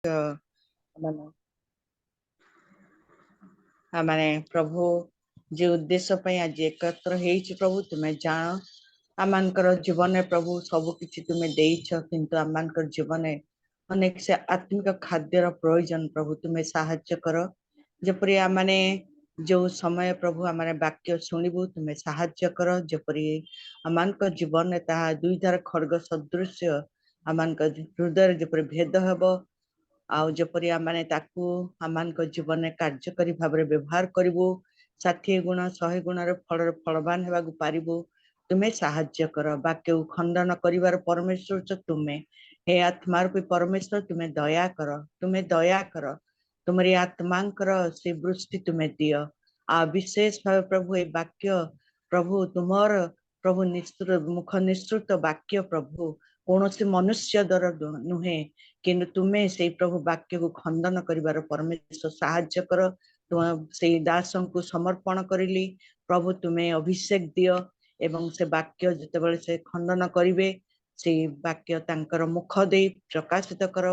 ମାନେ ମାନେ ପ୍ରଭୁ ଯେ ଉଦ୍ଦେଶ୍ୟ ପାଇଁ ଆଜି ଏକତ୍ର ହେଇଛି ପ୍ରଭୁ ତୁମେ ଜାଣ ଆମମାନଙ୍କର ଜୀବନରେ ପ୍ରଭୁ ସବୁ କିଛି ତୁମେ ଦେଇଛ, କିନ୍ତୁ ଆମମାନଙ୍କର ଜୀବନରେ ଅନେକ ସେ ଆତ୍ମିକ ଖାଦ୍ୟର ପ୍ରয়োଜନ ପ୍ରଭୁ ତୁମେ ସାହାଯ୍ୟ କର। ଯେପରି ଆମମାନେ ଯୋଉ ସମୟ ପ୍ରଭୁ ଆମେ ବାକ୍ୟ ଶୁଣିବୁ ତୁମେ ସାହାଯ୍ୟ କର, ଯେପରି ଆମମାନଙ୍କ ଜୀବନରେ ତାହା ଦୁଇଧାର ଖଡ୍ଗ ସଦୃଶ୍ୟ ଆମମାନଙ୍କ ହୃଦୟରେ ଯେପରି ଭେଦ ହେବ, ଆଉ ଯେପରି ଆମେ ତାକୁ ଆମମାନଙ୍କ ଜୀବନରେ କାର୍ଯ୍ୟକାରୀ ଭାବରେ ବ୍ୟବହାର କରିବୁ, 60 ଗୁଣ 100 ଗୁଣର ଫଳର ଫଳବାନ ହେବାକୁ ପାରିବୁ। ତୁମେ ସାହାଯ୍ୟ କର। ବାକ୍ୟକୁ ଖଣ୍ଡନ କରିବାର ପରମେଶ୍ୱର ତୁମେ, ହେ ଆତ୍ମାରୂପୀ ପରମେଶ୍ୱର ତୁମେ ଦୟା କର, ତୁମେ ଦୟା କର। ତୁମରି ଆତ୍ମାଙ୍କର ସେ ବୃଷ୍ଟି ତୁମେ ଦିଅ। ଆଉ ବିଶେଷ ଭାବେ ପ୍ରଭୁ ଏ ବାକ୍ୟ ପ୍ରଭୁ ତୁମର ପ୍ରଭୁ ମୁଖ ନିଃସୃତ ବାକ୍ୟ ପ୍ରଭୁ କୌଣସି ମନୁଷ୍ୟ ଦ୍ୱାରା ନୁହେଁ, କିନ୍ତୁ ତୁମେ ସେଇ ପ୍ରଭୁ ବାକ୍ୟକୁ ଖଣ୍ଡନ କରିବାର ପରମେଶ୍ୱର ସାହାଯ୍ୟ କର। ତୁମ ସେଇ ଦାସଙ୍କୁ ସମର୍ପଣ କରିଲି ପ୍ରଭୁ, ତୁମେ ଅଭିଷେକ ଦିଅ ଏବଂ ସେ ବାକ୍ୟ ଯେତେବେଳେ ସେ ଖଣ୍ଡନ କରିବେ ସେଇ ବାକ୍ୟ ତାଙ୍କର ମୁଖ ଦେଇ ପ୍ରକାଶିତ କର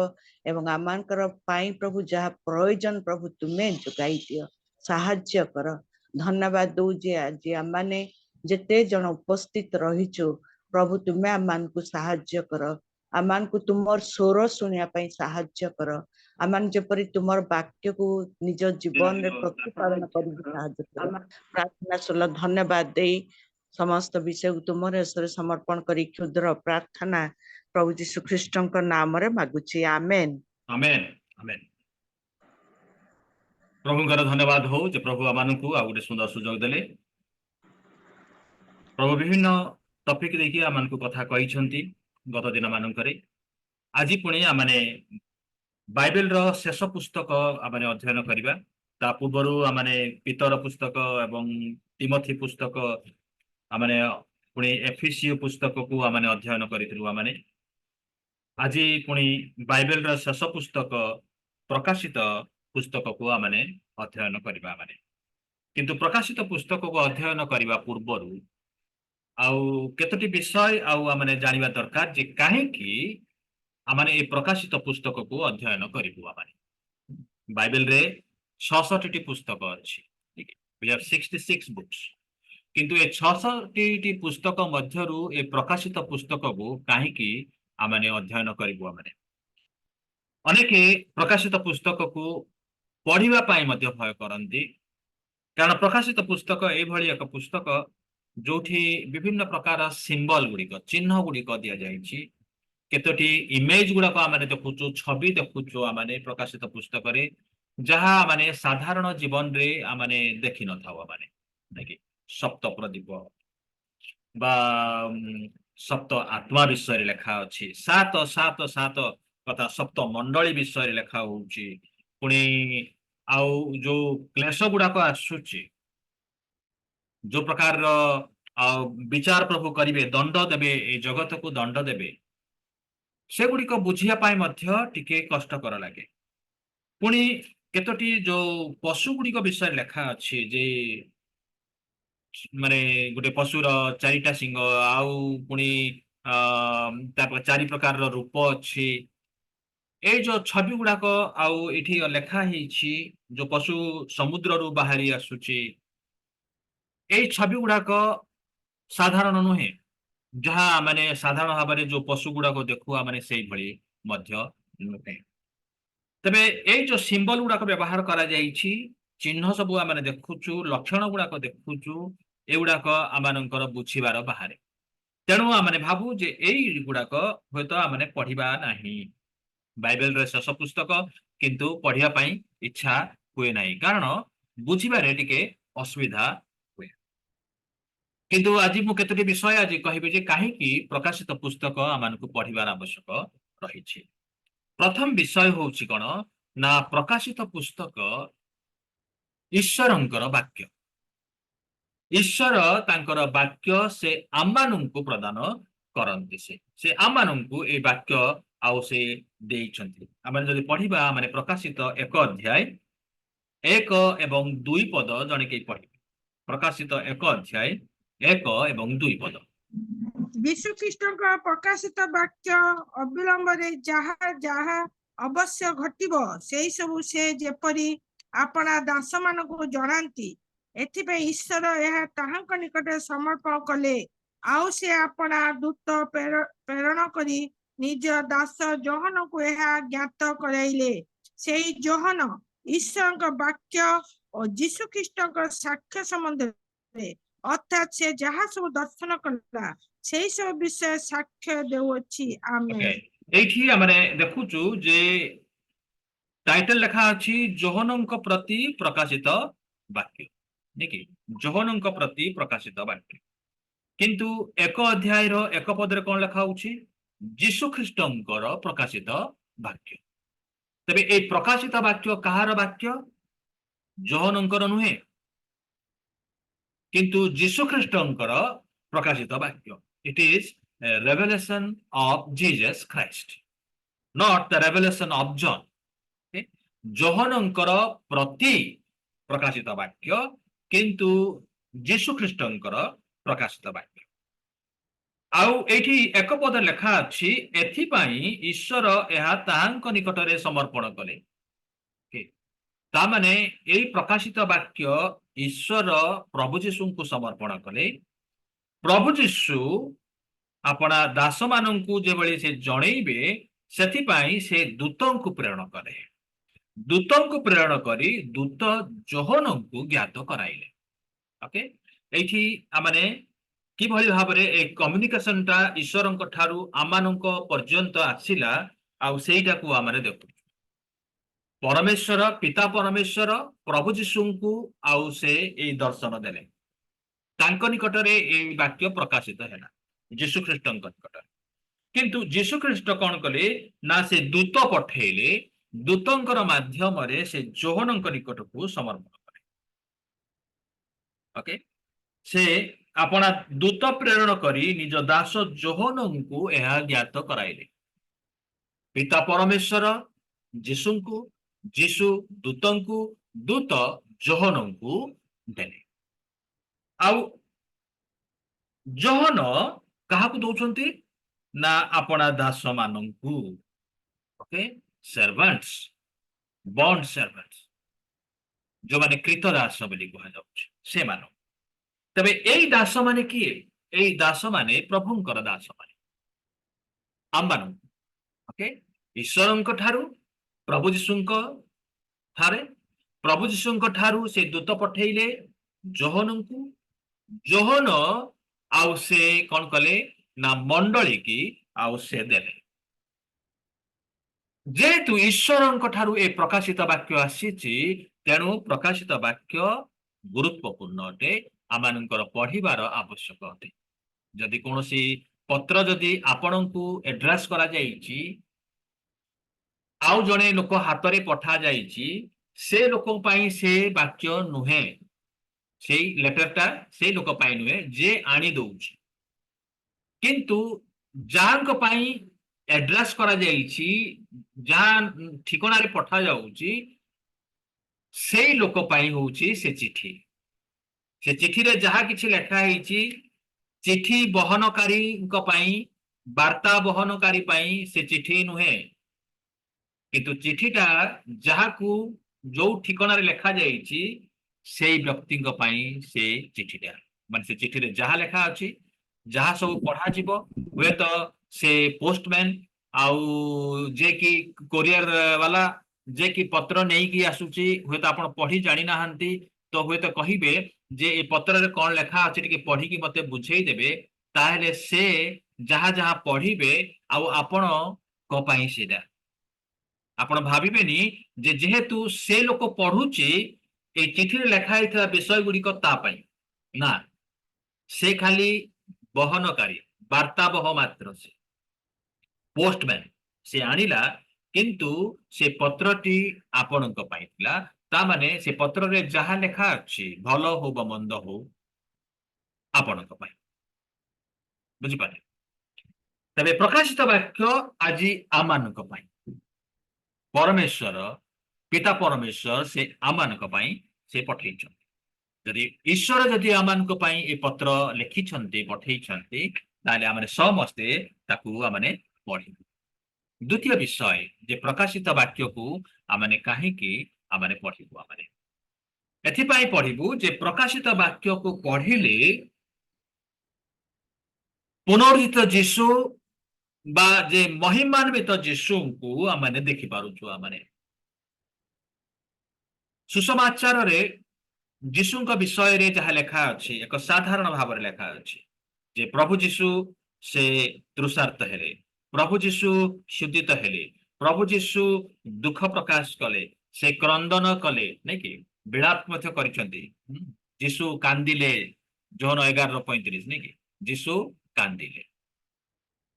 ଏବଂ ଆମମାନଙ୍କର ପାଇଁ ପ୍ରଭୁ ଯାହା ପ୍ରয়োଜନ ପ୍ରଭୁ ତୁମେ ଯୋଗାଇ ଦିଅ, ସାହାଯ୍ୟ କର। ଧନ୍ୟବାଦ ଦଉଛି ଆଜି ଆମମାନେ ଯେତେ ଜଣ ଉପସ୍ଥିତ ରହିଛୁ ପ୍ରଭୁ ତୁମେ ଆମମାନଙ୍କୁ ସାହାଯ୍ୟ କର, ଆମମାନଙ୍କୁ ତୁମର ସ୍ୱର ଶୁଣିବା ପାଇଁ ସାହାଯ୍ୟ କର। ଆମମାନେ ଯେପରି ତୁମର ବାକ୍ୟକୁ ନିଜ ଜୀବନରେ ପ୍ରତିପାଳନ କରିକି ସାହାଯ୍ୟ କର। ପ୍ରାର୍ଥନା ଶୁଣିଲ ଧନ୍ୟବାଦ ଦେଇ ସମସ୍ତ ବିଷୟକୁ ତୁମର ହାତରେ ସମର୍ପଣ କରି କ୍ଷୁଦ୍ର ପ୍ରାର୍ଥନା ପ୍ରଭୁ ଯୀଶୁ ଖ୍ରୀଷ୍ଟଙ୍କ ନାମରେ ମାଗୁଛି, ଆମେନ୍ ଆମେନ୍ ଆମେନ୍। ପ୍ରଭୁଙ୍କର ଧନ୍ୟବାଦ ହଉ ଯେ ପ୍ରଭୁ ଆମମାନଙ୍କୁ ଆଉ ଗୋଟେ ସୁନ୍ଦର ସୁଯୋଗ ଦେଲେ। ପ୍ରଭୁ ବିଭିନ୍ନ ଟପିକ ଦେଇକି ଆମମାନଙ୍କୁ କଥା କହିଛନ୍ତି ଗତ ଦିନ ମାନଙ୍କରେ। ଆଜି ପୁଣି ଆମେ ବାଇବେଲର ଶେଷ ପୁସ୍ତକ ଆମେ ଅଧ୍ୟୟନ କରିବା। ତା ପୂର୍ବରୁ ଆମେ ପିତର ପୁସ୍ତକ ଏବଂ ତିମୋଥୀ ପୁସ୍ତକ ଆମେ ପୁଣି ଏଫିସିଓ ପୁସ୍ତକକୁ ଆମେ ଅଧ୍ୟୟନ କରିଥିଲୁ। ଆମେ ଆଜି ପୁଣି ବାଇବେଲର ଶେଷ ପୁସ୍ତକ ପ୍ରକାଶିତ ପୁସ୍ତକକୁ ଆମେ ଅଧ୍ୟୟନ କରିବା। କିନ୍ତୁ ପ୍ରକାଶିତ ପୁସ୍ତକକୁ ଅଧ୍ୟୟନ କରିବା ପୂର୍ବରୁ ଆଉ କେତୋଟି ବିଷୟ ଆଉ ଆମେ ଜାଣିବା ଦରକାର ଯେ କାହିଁକି ଆମେ এই ପ୍ରକାଶିତ ପୁସ୍ତକକୁ ଅଧ୍ୟୟନ କରିବୁ। ବାଇବେଲରେ 66ଟି ପୁସ୍ତକ ଅଛି। We have 66 books. କିନ୍ତୁ ଏ 66ଟି ପୁସ୍ତକ ମଧ୍ୟରୁ ଏ ପ୍ରକାଶିତ ପୁସ୍ତକକୁ କାହିଁକି ଆମେ ଅଧ୍ୟୟନ କରିବୁ। ଅନେକ ପ୍ରକାଶିତ ପୁସ୍ତକକୁ ପଢିବା ପାଇଁ ମଧ୍ୟ ଭୟ କରନ୍ତି, କାରଣ ପ୍ରକାଶିତ ପୁସ୍ତକ ଏଇଭଳି ଏକ ପୁସ୍ତକ ଯୋଉଠି ବିଭିନ୍ନ ପ୍ରକାର ସିମ୍ବଲ ଗୁଡିକ, ଚିହ୍ନ ଗୁଡିକ ଦିଆଯାଇଛି। କେତୋଟି ଇମେଜ ଗୁଡାକ ଆମେ ଦେଖୁଛୁ, ଛବି ଦେଖୁଛୁ ଆମେ ପ୍ରକାଶିତ ପୁସ୍ତକରେ, ଯାହା ମାନେ ସାଧାରଣ ଜୀବନରେ ଆମେ ଦେଖିନଥାଉ। ନାକି ସପ୍ତ ପ୍ରଦୀପ বা ସପ୍ତ ଆତ୍ମା ବିଷୟରେ ଲେଖା ଅଛି, ସାତ ସାତ ସାତ କଥା ସପ୍ତ ମଣ୍ଡଳୀ ବିଷୟରେ ଲେଖା ହଉଛି। ପୁଣି ଆଉ ଯୋଉ କ୍ଲେଶ ଗୁଡାକ ଆସୁଛି, ଯୋଉ ପ୍ରକାରର ଆଉ ବିଚାର ପ୍ରଭୁ କରିବେ, ଦଣ୍ଡ ଦେବେ, এই ଜଗତକୁ ଦଣ୍ଡ ଦେବେ, ସେଗୁଡିକ ବୁଝିବା ପାଇଁ ମଧ୍ୟ ଟିକେ କଷ୍ଟକର ଲାଗେ। ପୁଣି କେତୋଟି ଯୋଉ ପଶୁ ଗୁଡିକ ବିଷୟରେ ଲେଖା ଅଛି ଯେ ମାନେ ଗୋଟେ ପଶୁର 4ଟା ଶିଙ୍ଗ, ଆଉ ପୁଣି ତାପରେ 4 ପ୍ରକାରର ରୂପ ଅଛି। এই ଯୋଉ ଛବି ଗୁଡାକ ଆଉ ଏଠି ଲେଖା ହେଇଛି, ଯୋଉ ପଶୁ ସମୁଦ୍ରରୁ ବାହାରି ଆସୁଛି, এই ଛବି ଗୁଡାକ ସାଧାରଣ ନୁହେଁ, ଯାହା ମାନେ ସାଧାରଣ ଭାବରେ ଯୋଉ ପଶୁ ଗୁଡାକ ଦେଖୁ ଆମେ ସେଇଭଳି ମଧ୍ୟ ନୁହେଁ। ତେବେ এই ଯୋଉ ସିମ୍ବଲ ଗୁଡାକ ବ୍ୟବହାର କରାଯାଇଛି, ଚିହ୍ନ ସବୁ ଆମେ ଦେଖୁଛୁ, ଲକ୍ଷଣ ଗୁଡାକ ଦେଖୁଛୁ, ଏଗୁଡାକ ଆମମାନଙ୍କର ବୁଝିବାର ବାହାରେ। ତେଣୁ ଆମେ ଭାବୁ ଯେ ଏଇ ଗୁଡାକ ହୁଏତ ଆମେ ପଢିବା ନାହିଁ। ବାଇବେଲର ଶେଷ ପୁସ୍ତକ କିନ୍ତୁ ପଢିବା ପାଇଁ ଇଚ୍ଛା ହୁଏ ନାହିଁ, କାରଣ ବୁଝିବାରେ ଟିକେ ଅସୁବିଧା ହୁଏ। କିନ୍ତୁ ଆଜି ମୁଁ କେତୋଟି ବିଷୟ ଆଜି କହିବି ଯେ କାହିଁକି ପ୍ରକାଶିତ ପୁସ୍ତକ ଆମମାନଙ୍କୁ ପଢିବାର ଆବଶ୍ୟକ ରହିଛି। ପ୍ରଥମ ବିଷୟ ହଉଛି କଣ ନା, ପ୍ରକାଶିତ ପୁସ୍ତକ ଈଶ୍ୱରଙ୍କର ବାକ୍ୟ। ଈଶ୍ୱର ତାଙ୍କର ବାକ୍ୟ ସେ ଆମମାନଙ୍କୁ ପ୍ରଦାନ କରନ୍ତି। ସେ ଆମମାନଙ୍କୁ এই ବାକ୍ୟ ଆଉ ସେ ଦେଇଛନ୍ତି। ଆମେ ଯଦି ପଢିବା ମାନେ ପ୍ରକାଶିତ 1 ଅଧ୍ୟାୟ 1 ଏବଂ 2 ପଦ, ଜଣେ କେହି ପଢିବେ। ପ୍ରକାଶିତ 1 ଅଧ୍ୟାୟ 1 ଏବଂ 2 ପଦ। ଯୀଶୁ ଖ୍ରୀଷ୍ଟଙ୍କ ପ୍ରକାଶିତ ବାକ୍ୟ ଅବିଳମ୍ବରେ ଯାହା ଯାହା अवश्य घटिबो सेई सबु से जेपरी आपणा दास मानकु जणांती एथिपे ईश्वर यह ताहांक निकट समर्पण कले आउ से आपणा दूत प्रेरण करी निज दास जोहन को यह ज्ञात कराइले सेई जोहन ईश्वर वाक्य और जीशु ख्रीस्ट साक्ष्य संबंध अर्थात से जहाँ सब दर्शन कला से सब विषय साक्ष्य देउछि आमेन। एठी हमने देखुचु जे टाइटल लिखा अछि जोहनंक प्रति प्रकाशित वाक्य देखि जोहनंक प्रति प्रकाशित वाक्य किंतु एक अध्याय रो एक पदरे कोन लिखा होछि जीशु ख्रीष्टंकर प्रकाशित वाक्य तबे ए प्रकाशित वाक्य कहार वाक्य जोहनंकर नुहे किंतु जीशु ख्रीष्टंकर प्रकाशित वाक्य it is revelation of Jesus Christ not the revelation of John जोहनंकर प्रति प्रकाशित वाक्य किंतु जीशु ख्रीष्टंकर प्रकाशित वाक्य आउ एठी एक पद लेखा अछि एथि पई ईश्वर एहा ताहांक निकटरे समर्पण कले ता माने एई प्रकाशित वाक्य ईश्वर प्रभु जीशु को समर्पण कले प्रभु जीशु अपना दास मानंकु जेबळी से जणैबे सेथि पई से दूतों को प्रेरण करे दूतों को प्रेरण करी दूत जोहनंकु ज्ञात कराइले ओके एठी आमाने कि भली भाबरे ए कम्युनिकेशन ता ईश्वरंक ठारू आमानंक पर्यंत आसिला आउ सेइटा को आमारे देखु परमेश्वर पिता परमेश्वर प्रभु जीशुंकु आउ से ए दर्शन देले तांक निकटरे ए वाक्य प्रकाशित हैला जीशु ख्रीष्टंक निकटरे किंतु जीशु ख्रीष्ट कोन कले ना से दूत पठेले दूतंकर माध्यम रे से जोहनंक निकट को समर्पण करे ओके से अपना दूत प्रेरण करी निज दास जोहनंकु एहा ज्ञात कराइले पिता परमेश्वर जीशुंकु जीशु दूतंकु दूत जोहनंकु देले आउ जोहन काहाकु दउछंती ना अपना दास मानंकु ओके सर्वेंट्स बॉन्ड सर्वेंट्स जो माने कृतदास बोली कहा जाउछ से मानो तबे एई दास माने किए एई दास माने प्रभुंकर दास माने आम्बानु ओके ईश्वरंक ठारू प्रभु जीशुंक थारे प्रभु जीशुंक ठारू से दूत पठेइले जोहनंकु जोहन आउ से कोन कले ना मंडली की आउ से देले जेतु ईश्वरंक ठारू ए प्रकाशित वाक्य आसीची तेणु प्रकाशित वाक्य गुरुत्वपूर्ण अटे आमानंकर पढ़िबार आवश्यक अटे जदि कोनोसी पत्र जदि आपणंकु एड्रेस करा जाईची आउ जणे लोक हातरे पठा जाईची से लोक पई से वाक्य नुहे से लेटरटा से लोक पई नुहे जे आनी दउची किंतु जांक पई एड्रेस करा जाईची जहाँ ठिकाना रे पठा जाउची से लोक पई होउची से चिठी रे जहाँ किछि लेखा हेची चिठी बहनकारी को पई वार्ता बहनकारी पई से चिठी नुहे किंतु चिठीटा जहाँ को जो ठिकाना रे लेखा जाईची से व्यक्ति को पई से चिठीटा माने से चिठी रे जहाँ लेखा अछि जहाँ सब पढ़ा जीवो हुए तो से पोस्टमैन आउ जे कि कोरियर वाला जे कि पत्र नहीं की आसुची हुए तो आपण पढ़ी जानि नाहंती तो हुए तो कहिबे जे ए पत्र रे कोन लेखा अछि टिके पढ़ी की मते बुझेई देबे ताहेले से जहाँ जहाँ पढ़िबे आउ आपण को पई सेदा आपण भाबिबेनी जे जेहेतु से लोक पढ़ुची ए चिठी रे लेखा हिता विषय गुडी को ता पई ना से खाली बहनकारी वार्ता बह मात्र से पोस्टमैन से आनिला किंतु से पत्रटी आपणक पाइथिला ता माने से पत्र रे जहाँ लेखा अछि भलो हो ब मंद हो आपणक पाइ बुझि पारे तबे प्रकाशित वाक्य आजि आमानक पाइ परमेश्वर पिता परमेश्वर से आमानक पाइ से पठेइछन यदि ईश्वर यदि आमानक पाइ ए पत्र लिखिछन्ते पठेइछन्ते ताले आमाने समस्ते ताकू आमाने पढिबु द्वितीय विषय जे प्रकाशित वाक्य को आमने काहेकि आमने पढ़िबु आमने एथिपाई पढ़िबु जे प्रकाशित वाक्य को पढ़िले पुनरुत्थित जीशु बा जे महिमान्वित जीशु को आमने देखि पारुछु आमने सुसमाचार रे जीशु विषय रे जहाँ लेखा अछि एक साधारण भाव रे लेखा अछि जे प्रभु जीशु से तृषार्त हेले प्रभु जीशु शुद्धित हेले प्रभु जीशु दुख प्रकाश कले से क्रंदन कले नहीं कि विलाप मध्य करिसंती जीशु कांदिले जोन 11:35 नहीं कि जीशु कांदिले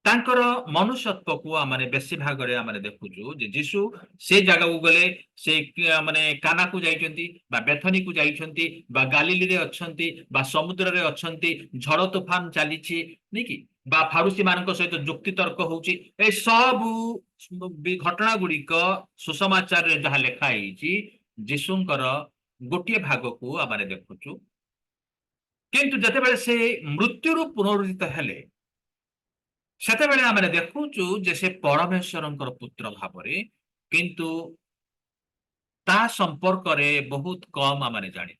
तांकर मनुष्यत्व को आमने बेसी भाग रे आमने देखुछु जे जीशु से जगह को गले से माने काना को जाइछंती बा बेथनी को जाइछंती बा गालिली रे अछंती बा समुद्र रे अछंती झड़ तूफान चलीछि नहीं कि बा फारूसी मानक सहित जुक्ति तर्क होउछि ए सब घटना गुड़िक सुसमाचार रे जहाँ लेखा होइछि जीशुंकर गोटिए भाग को आमने देखुछु किंतु जते बेले से मृत्यु पुनरुत्थित हेले सेतेबेले आमे देखुचु जे से परमेश्वरंकर पुत्र भावरे किंतु ता संपर्क रे बहुत कम आमे जानि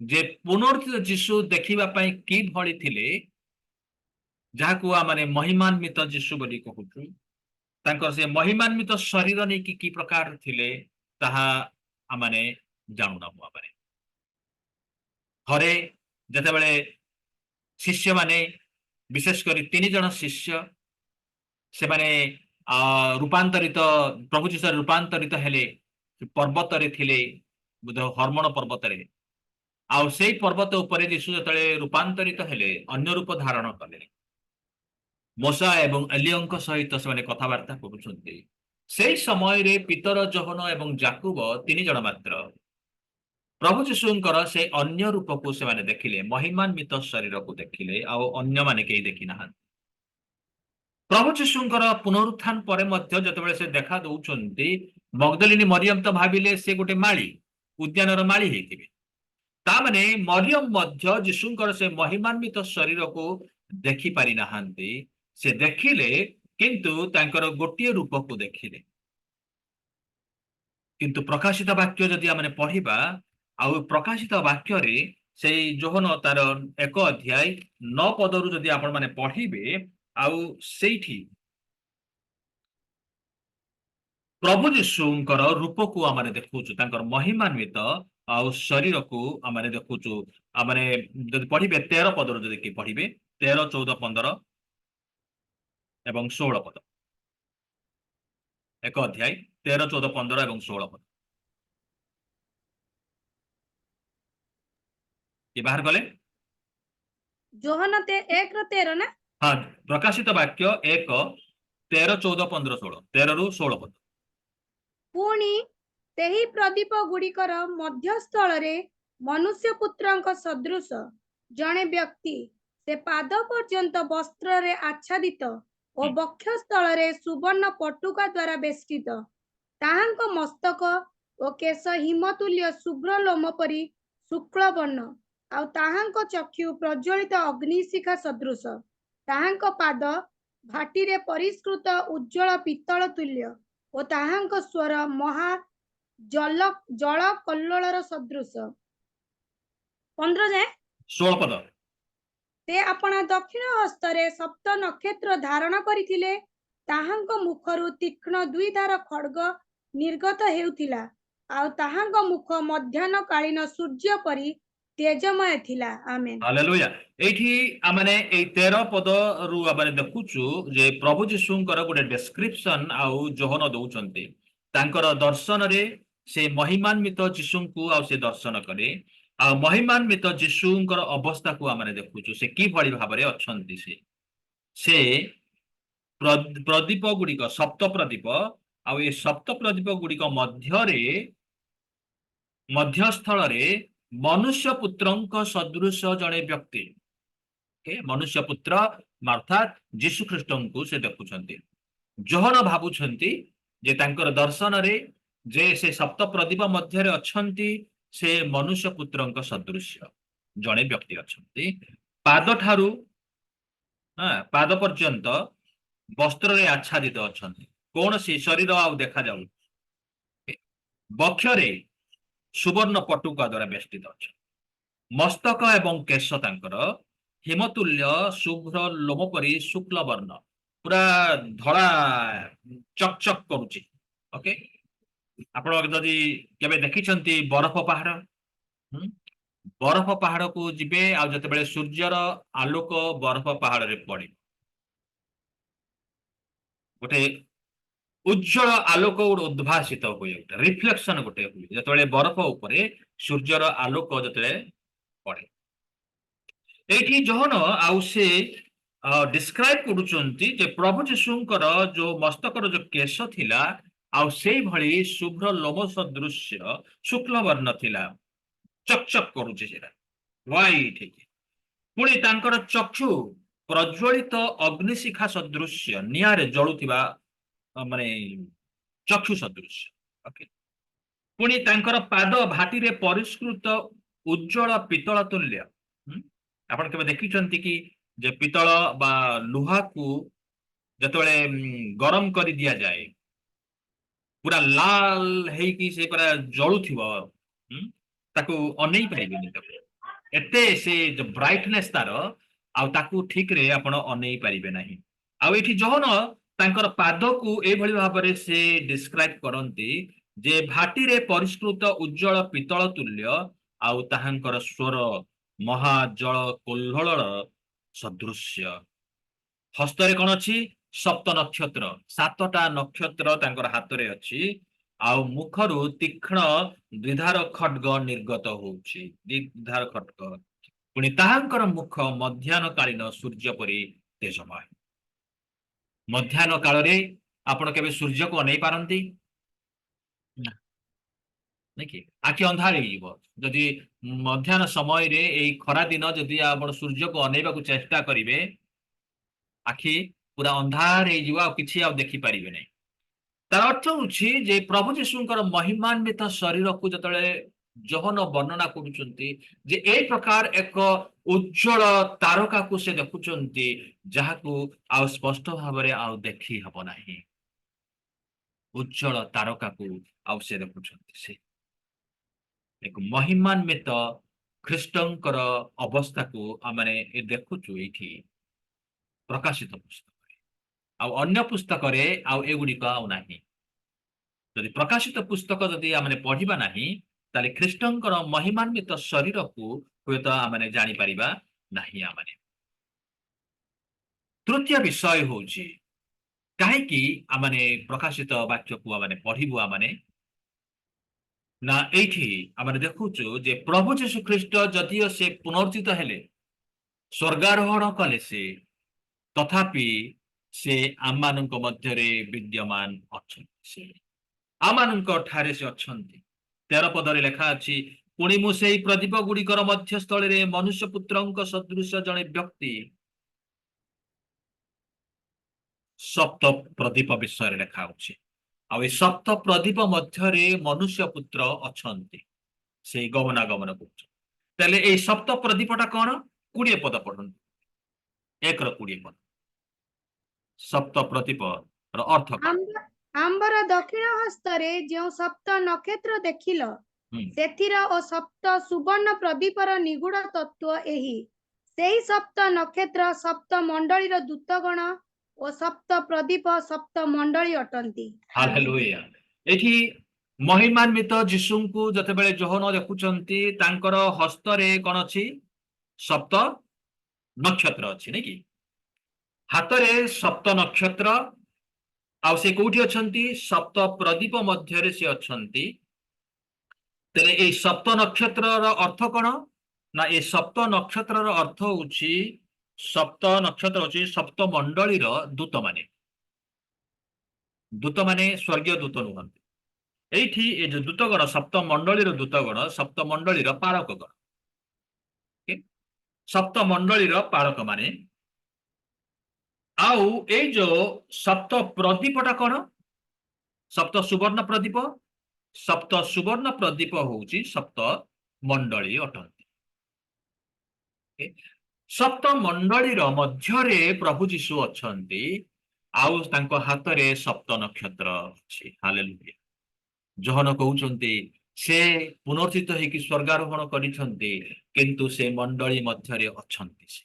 जे पुनरुत्थित जीशु देखिबा पई की भଳି थिले जाहाकू आमे महिमान्वित जीशु बोली कहूचु तांकर से महिमान्वित शरीर नै की प्रकार थिले ताहा आमे जानुना आमे हरे जतेबेले शिष्य माने विशेष करी 3 जन शिष्य से माने रूपांतरित प्रभु जीशु रूपांतरित हेले पर्वत रे थिले बुध हर्मण पर्वत रे आ सेई पर्वत ऊपर जीशु जतले रूपांतरित हेले अन्य रूप धारण कले मोसा एवं एलियंक सहित से माने कथावार्ता करूछन्ते सेई समय रे पीतर जोहन एवं जाकुब 3 जन मात्र प्रभु जीशुंकर से अन्य रूप को से माने देखिले महिमान्वित शरीर को देखिले आ अन्य माने केही देखि ना प्रभु जीशुंकर पुनरुत्थान परे मध्य जतबेले से देखा दउचंती मगदलिनी मरियम तो भाबिले से गोटे माली उद्यानर माली हेतिबे ता माने मरियम मध्य जीशुंकर से महिमान्वित शरीर को देखि पारि नाहांती से देखिले किंतु तांकर गोटिए रूप को देखिले किंतु प्रकाशित वाक्य जदि आमने पढ़िबा आउ प्रकाशित वाक्य रे से जोहन तार 1 अध्याय 9 पदरु जदि आपण माने पढ़िबे आउ सेठी प्रभु जीशुंकर रूप को आमने देखुछु तांकर महिमान्वित आउ शरीर को आमने देखुछु आमने जदि पढ़िबे 13 पदरु जदि कि पढ़िबे 13 14 15 एवं 16 पद 1 अध्याय 13 14 15 एवं 16 पद ये बाहर गले जोहन 1:13 ना हाँ प्रकाशित वाक्य 1 13 14 15 16 13 रु 16 पद पुणी तेही प्रदीप गुड़िकर मध्यस्थल रे मनुष्य पुत्रंक सदृश जने व्यक्ति से पाद पर्यंत वस्त्र रे आच्छादित और वक्षस्थल रे सुवर्ण पटुका द्वारा बेष्टित ताहांक मस्तक और केश हिमतुल्य शुभ्र लोम परी शुक्ल वर्ण आउ ताहांक चक्षु प्रज्वलित अग्निशिखा सदृश ताहांक पाद भाटी रे परिष्कृत उज्जवल पित्तल तुल्य और ताहांक स्वर महा जल कल्लोलर सदृश 15 जाए 16 पद ते अपना दक्षिण हस्तरे सप्त नक्षत्र धारण करिथिले ताहांक मुखरु तीक्ष्ण द्विधार खड्ग निर्गत हेउथिला आउ ताहांक मुख मध्याह्न कालीन सूर्य परी तेजमय थिला आमेन हालेलुया एठी आमाने ए 13 पद रु आमाने देखुछु जे प्रभु जीशुंकर गोटे डिस्क्रिप्शन आउ जोहन दउचंती तांकर दर्शन रे से महिमान्वित जीशुंकु आउ से दर्शन करे आ महिमान्वित जीशुंकर अवस्था को आमाने देखुछु से की भली भाबरे अछंती से प्रदीप गुड़िक सप्त प्रदीप आउ ए सप्त प्रदीप गुड़िक मध्यस्थल रे मनुष्य पुत्रंक सदृश जने व्यक्ति मनुष्य पुत्र अर्थात जीशु ख्रीष्टंकु से देखुछंती जोहन भाबुछंती जे तांकर दर्शन रे जे से सप्त प्रदीप मध्य रे अछंती से मनुष्य पुत्रंक सदृश जने व्यक्ति अछंती पाद ठारू पाद पर्यंत वस्त्र रे आच्छादित अछंती कौन सी शरीर आउ देखा जाऊ बक्षरे सुवर्ण पटुका द्वारा बेष्टित अच्छा मस्तक एवं केश तांकर हिमतुल्य शुभ्र लोम परी शुक्ल वर्ण पूरा धड़ा चकचक करुची ओके आपण जदि केबे देखिछंती बरफ पहाड़ बरफ पहाड़ को जिबे आ जते सूर्यर आलोक बरफ पहाड़ रे पड़े गोटे उज्जवल आलोक गोटे उद्भासित हुए रिफ्लेक्शन गोटे हुए जते बरफ उपरे सूर्यर आलोक जते पड़े एठी जहन आउ से डिस्क्राइब करूचंती जे प्रभु यीशुंकर जो मस्तकर जो केश थिला आउ से भली शुभ्र लोम सदृश्य शुक्ल वर्ण थिला चकचक करूचे सेरा व्हाइट पुणी तांकर चक्षु प्रज्वलित अग्निशिखा सदृश्य निआरे जळुथिबा माने चक्षु सदृश्य ओके पुणी तांकर पाद भाटी रे परिष्कृत उज्जवल पितळ तुल्य आपण केबे देखिचंती कि जे पितळ बा लुहा को जतबेले गरम करी दिया जाए पूरा लाल है कि से पूरा जळुथिबो ताकू अनै पाइबेनी एते से जो ब्राइटनेस तार आ ताकू ठीक रे आपण अनै पारिबे नाही आ एठी जहन तांकर पाद को ए भली भाबरे से डिस्क्राइब करंती जे भाटी रे परिष्कृत उज्जवल पितळ तुल्य आ ताहांकर स्वर महाजल कोल्हळ सदृश्य हस्तरे कोन अछि सप्त नक्षत्र सातटा नक्षत्र तांकर हातरे अछि आ मुखरु तीक्ष्ण द्विधार खड्ग निर्गत होउछि द्विधार खड्ग पुणी ताहांकर मुख मध्याह्न कालीन सूर्य परि तेजमय मध्याह्न काल रे आपण केबे सूर्य को अनै पारंती नहीं आखि अंधार जदि मध्याह्न समय रे एई खरा दिन जदि आपण सूर्य को अनैबा को चेष्टा करिवे आखि पूरा अंधार हे जिवा किछि आ देखि पारिबे नै तार अर्थ होछि जे प्रभु यीशुंकर महिमान्वित शरीर को जतले जहन वर्णना करूचंती जे ए प्रकार एक उज्जवल तारका को से देखुचंती जहाकू आ स्पष्ट भाबरे आ देखि हबो नाही उज्जवल तारका को आ से देखुचंती से एक महिमान्वित ख्रीष्टंकर अवस्था को आमने ए देखुचु एठी प्रकाशित पुस्तक अन्य पुस्तक रे एगुड़िक आउ प्रकाशित पुस्तक जदि आमने पढ़िबा नाही ताले ख्रीष्टंकर महिमान्वित शरीर को हुएत आमने जानि परिबा नाही आमने तृतीय विषय होछि काहे कि आमने प्रकाशित वाक्य को आमने पढ़िबु आमने ना एठी आमने देखुछु जे प्रभु यीशु ख्रीष्ट जदियो से पुनर्जित हेले स्वर्गारोहण कले से तथापि से आमानक मध्यरे विद्यमान अच्छे आमानक ठारे से अच्छन्ति 13 पदरे लेखा अछि पुणी मु सेई प्रदीप गुड़िकर मध्यस्थल रे मनुष्य पुत्रंक सदृश जने व्यक्ति सप्त प्रदीप विषय लेखा अछि आ ए सप्त प्रदीप मध्यरे मनुष्य पुत्र अच्छन्ति से गमनागमन करछ तले ए सप्त प्रदीपटा कोन 20 पद पढन 1 रो 20 पद सप्त प्रदीप रो अर्थ आंबर दक्षिण हस्तरे जो सप्त नक्षत्र देखिल सेथिर ओ सप्त सुवर्ण प्रदीपर निगूढ़ तत्व एही सेही सप्त नक्षत्र सप्त मंडलीर दूतगण ओ सप्त प्रदीप सप्त मंडली अटंती हालेलुया एठी महिमान्वित यीशुंकु जतेबेले जोहन देखुचंती तांकर हस्तरे कोन अछि सप्त नक्षत्र अछि नै कि हातरे सप्त नक्षत्र आ से कोठी अछंती सप्त प्रदीप मध्यरे से अछंती तले ए सप्त नक्षत्र रो अर्थ कोन ना ए सप्त नक्षत्र रो अर्थ होछि सप्त नक्षत्र होछि सप्त मंडली रो दूत माने स्वर्गीय दूत नुहंती एठी ए जो दूतगण सप्त मंडली रो दूतगण सप्त मंडली रो पालक गण सप्त मंडली रो पालक माने आउ ए जो सप्त प्रदीपटा कोन सप्त सुवर्ण प्रदीप होउची सप्त मंडली अटंती सप्त मंडली रो मध्यरे प्रभु यीशु अछंती आउ तांको हातरे सप्त नक्षत्र अछि हालेलुया जोहन कहउचंती से पुनर्जित होइकि स्वर्गारोहण करिसंती किंतु से मंडली मध्यरे अछंती से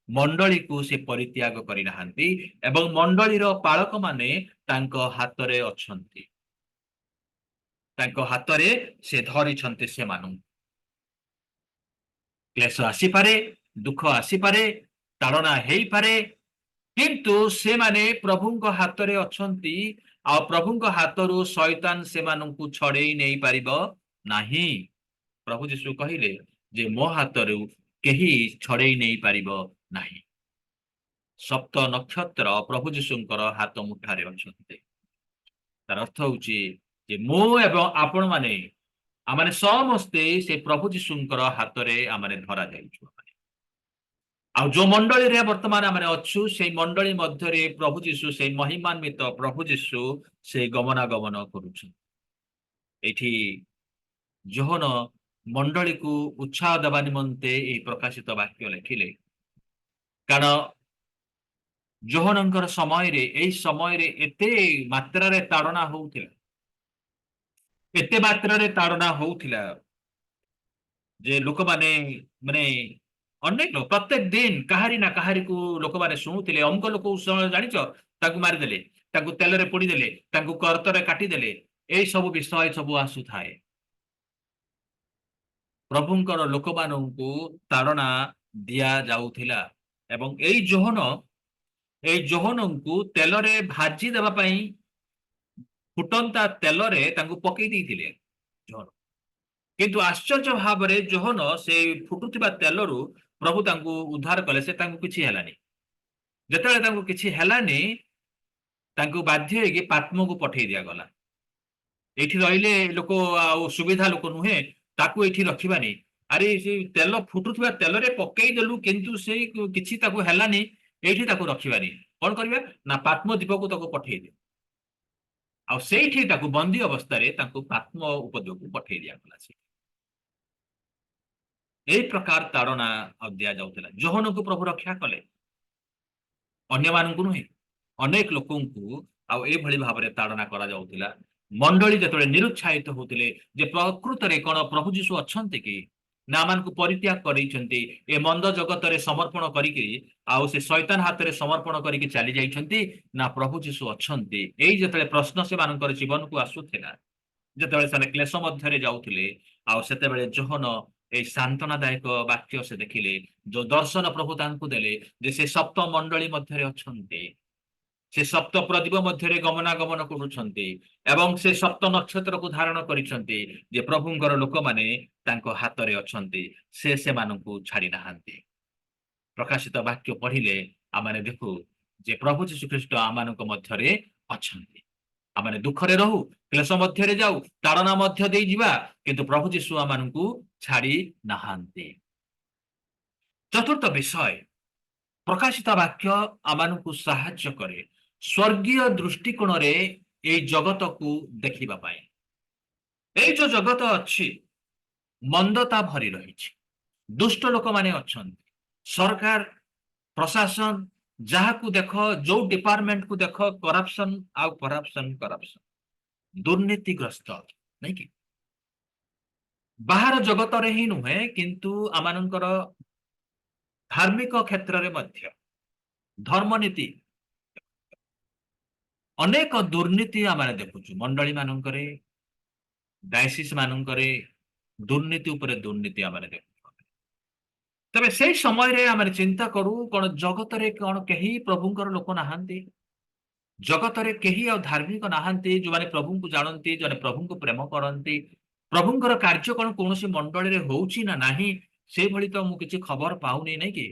मंडली को से परित्याग करि नाहंती एवं मंडलीर पालक माने तांको हातरे अछंती तांको हातरे से धरिसंती से मानु क्लेश आसी पारे दुख आसी पारे ताड़ना हेई पारे किंतु से माने प्रभुଙ୍କ हातरे अछंती आ प्रभुଙ୍କ हातरू शैतान से माननकु छड़ेई नै परिबो नाही प्रभु यीशु कहिले जे मो हातरू केही छड़ेई नै परिबो नाही सप्त नक्षत्र प्रभु यीशुଙ୍କର हात मुठारे अछंती तार अर्थ होची जे मो एवं आपण माने आमाने समस्ते से प्रभु यीशुଙ୍କର हातरे आमाने धरा जाइछु आ जो मंडली रे वर्तमान आमे अच्छु से मंडली मध्यरे प्रभु यीशु से महिमान्वित प्रभु यीशु से गमनागमन करूछु एठी जोहन मंडली को उत्साह देवा निमंते ए प्रकाशित वाक्य लिखिले कारण जोहनंकर समय रे एते मात्रा रे ताड़ना होउथिला एते मात्रा रे ताड़ना होउथिला जे लोक माने अनेक लोक प्रत्येक दिन कहारी ना कहारी को लोक माने शुणुथिले अमुक लोक जानिच ताकू मारिदेले ताकू तेलरे पोड़ीदेले ताकू कर्तरे काटिदेले एई सब विषय सब आसु थाए प्रभुंकर लोक माननकु ताड़ना दिया जाउथिला एवं एई जोहनंकु तेलरे भाजी देबा पई फुटंता तेलरे ताकू पकई देइथिले जोहन किंतु आश्चर्य भाव रे जोहन से फुटुथिबा तेलरू प्रभु तांकू उद्धार कले से तांकू किछि हेलानी जतले तांकू किछि हेलानी तांकू बाध्य होइकि पात्म को पठेई दिया गला एठी रहिले लोक आ सुविधा लोक नुहे ताकू एठी रखिबानी अरे से तेल फुटुथिबा तेलरे पकई देलु किंतु से किछि ताकू हेलानी एठी ताकू रखिबानी कोन करबे ना पात्म दीप को ताकू पठेई दे आ सेठी ताकू बंदी अवस्था रे ताकू पात्म उपद्रव को पठेई दिया गला से ए प्रकार ताड़ना दिया जाउतला जोहन को प्रभु रक्षा कले अन्य मानकु नुहे अनेक लोकंकु आ ए भली भाबरे ताड़ना करा जाउतला मंडली जतले निरुत्साहित होतिले जे प्रकृत रे कोन प्रभु यीशु अछंती कि ना मानकु परित्याग करिसंती ए मंद जगत रे समर्पण करिकि आ से शैतान हाथ रे समर्पण करिकि चली जाइछंती ना प्रभु यीशु अछंती एई जतले प्रश्न से मानकर जीवन को आसुथिला जतले से क्लेश मध्य रे जाउथिले आ सेते बेले जोहन ए सांत्वनादायक वाक्य से देखिले जो दर्शन प्रभु तांकु देले जे से सप्त मंडली मध्य रे अछंती से सप्त प्रदीप मध्य रे गमनागमन करूछंती एवं से सप्त नक्षत्र को धारण करिसंती जे प्रभुंकर लोक माने तांको हाथ रे अछंती से मानकु छाड़ी नाहंती प्रकाशित वाक्य पढ़िले आमाने देखु जे प्रभु यीशु ख्रीष्ट आमानक मध्य रे अछंती आमाने दुख रे रहू क्लेश मध्य रे जाऊ ताड़ना मध्य देई जिबा किंतु प्रभु यीशु आमानकु छाड़ी नाहंती चतुर्थ विषय प्रकाशित वाक्य आमानकु सहाय्य करे स्वर्गीय दृष्टिकोण रे ए जगत को देखिबा पाए ए जो जगत अछि मंदता भरी रही दुष्ट लोक माने अछंती सरकार प्रशासन जहा को देख जो डिपार्टमेंट को देख करप्शन आ करप्शन दुर्नीतिग्रस्त नहीं कि बाहर जगत रे ही नुहे किंतु आमानंकर धार्मिक क्षेत्र रे मध्य धर्मनीति अनेक दुर्नीति आमाने देखुछु मंडली मानंकरे डायसिस मानंकरे दुर्नीति उपरे दुर्नीति आमाने देखु तबे से समय रे आमाने चिंता करू कोन जगत रे कोन केही प्रभुंकर लोक नाहंती जगत रे केही आ धार्मिक नाहंती जो माने प्रभु को जानंती जने प्रभु को प्रेम करंती प्रभुंकर कार्य कोन कोनोसी मंडली रे होउची ना नाही से भली तो मु किछि खबर पाउनी नै कि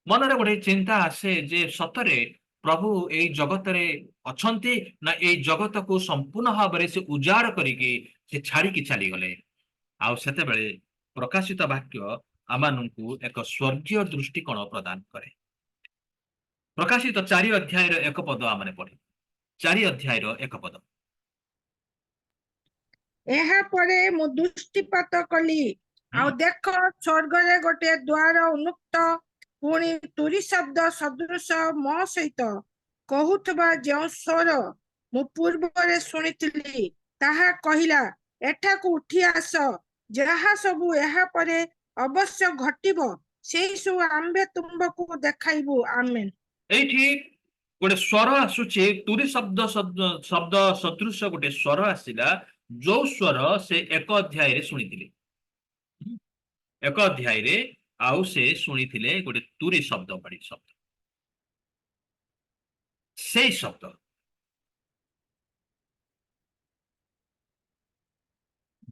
मन रे गोटे चिंता आसे जे सतरे प्रभु ए जगत रे अछंती ना ए जगत को संपूर्ण भाबरे से उजाड़ करिके से छाड़ी की चली गले आ सेते बेले प्रकाशित वाक्य आमानंकु एक स्वर्गीय दृष्टिकोण प्रदान करे प्रकाशित 4 अध्याय रो एक पद आमाने पढे 4 अध्याय रो एक पद एहा परे मु दृष्टिपात कली आ देख स्वर्ग रे गोटे द्वार उन्मुक्त पुणी तुरी शब्द सदृश मो सहित କହୁଥିବା ଯେଉଁ ସ୍ୱର ମୁଁ ପୂର୍ବରେ ଶୁଣିଥିଲି ତାହା କହିଲା, ଏଠାକୁ ଉଠି ଆସ। ଯାହା ସବୁ ଏହା ପରେ ଅବଶ୍ୟ ଘଟିବ ସେଇ ସବୁ ଆମ୍ଭେ ତୁମକୁ ଦେଖାଇବୁ। ଆମେନ୍। ଏଇଠି ଗୋଟେ ସ୍ୱର ଆସୁଛି, ତୁରି ଶବ୍ଦ ଶବ୍ଦ ସଦୃଶ ଗୋଟେ ସ୍ୱର ଆସିଲା, ଯୋଉ ସ୍ୱର ସେ 1 ଅଧ୍ୟାୟରେ ଶୁଣିଥିଲେ। 1 ଅଧ୍ୟାୟରେ ଆଉ ସେ ଶୁଣିଥିଲେ ଗୋଟେ ତୁରି ଶବ୍ଦ ଭଳି ଶବ୍ଦ। ସେଇ ଶବ୍ଦ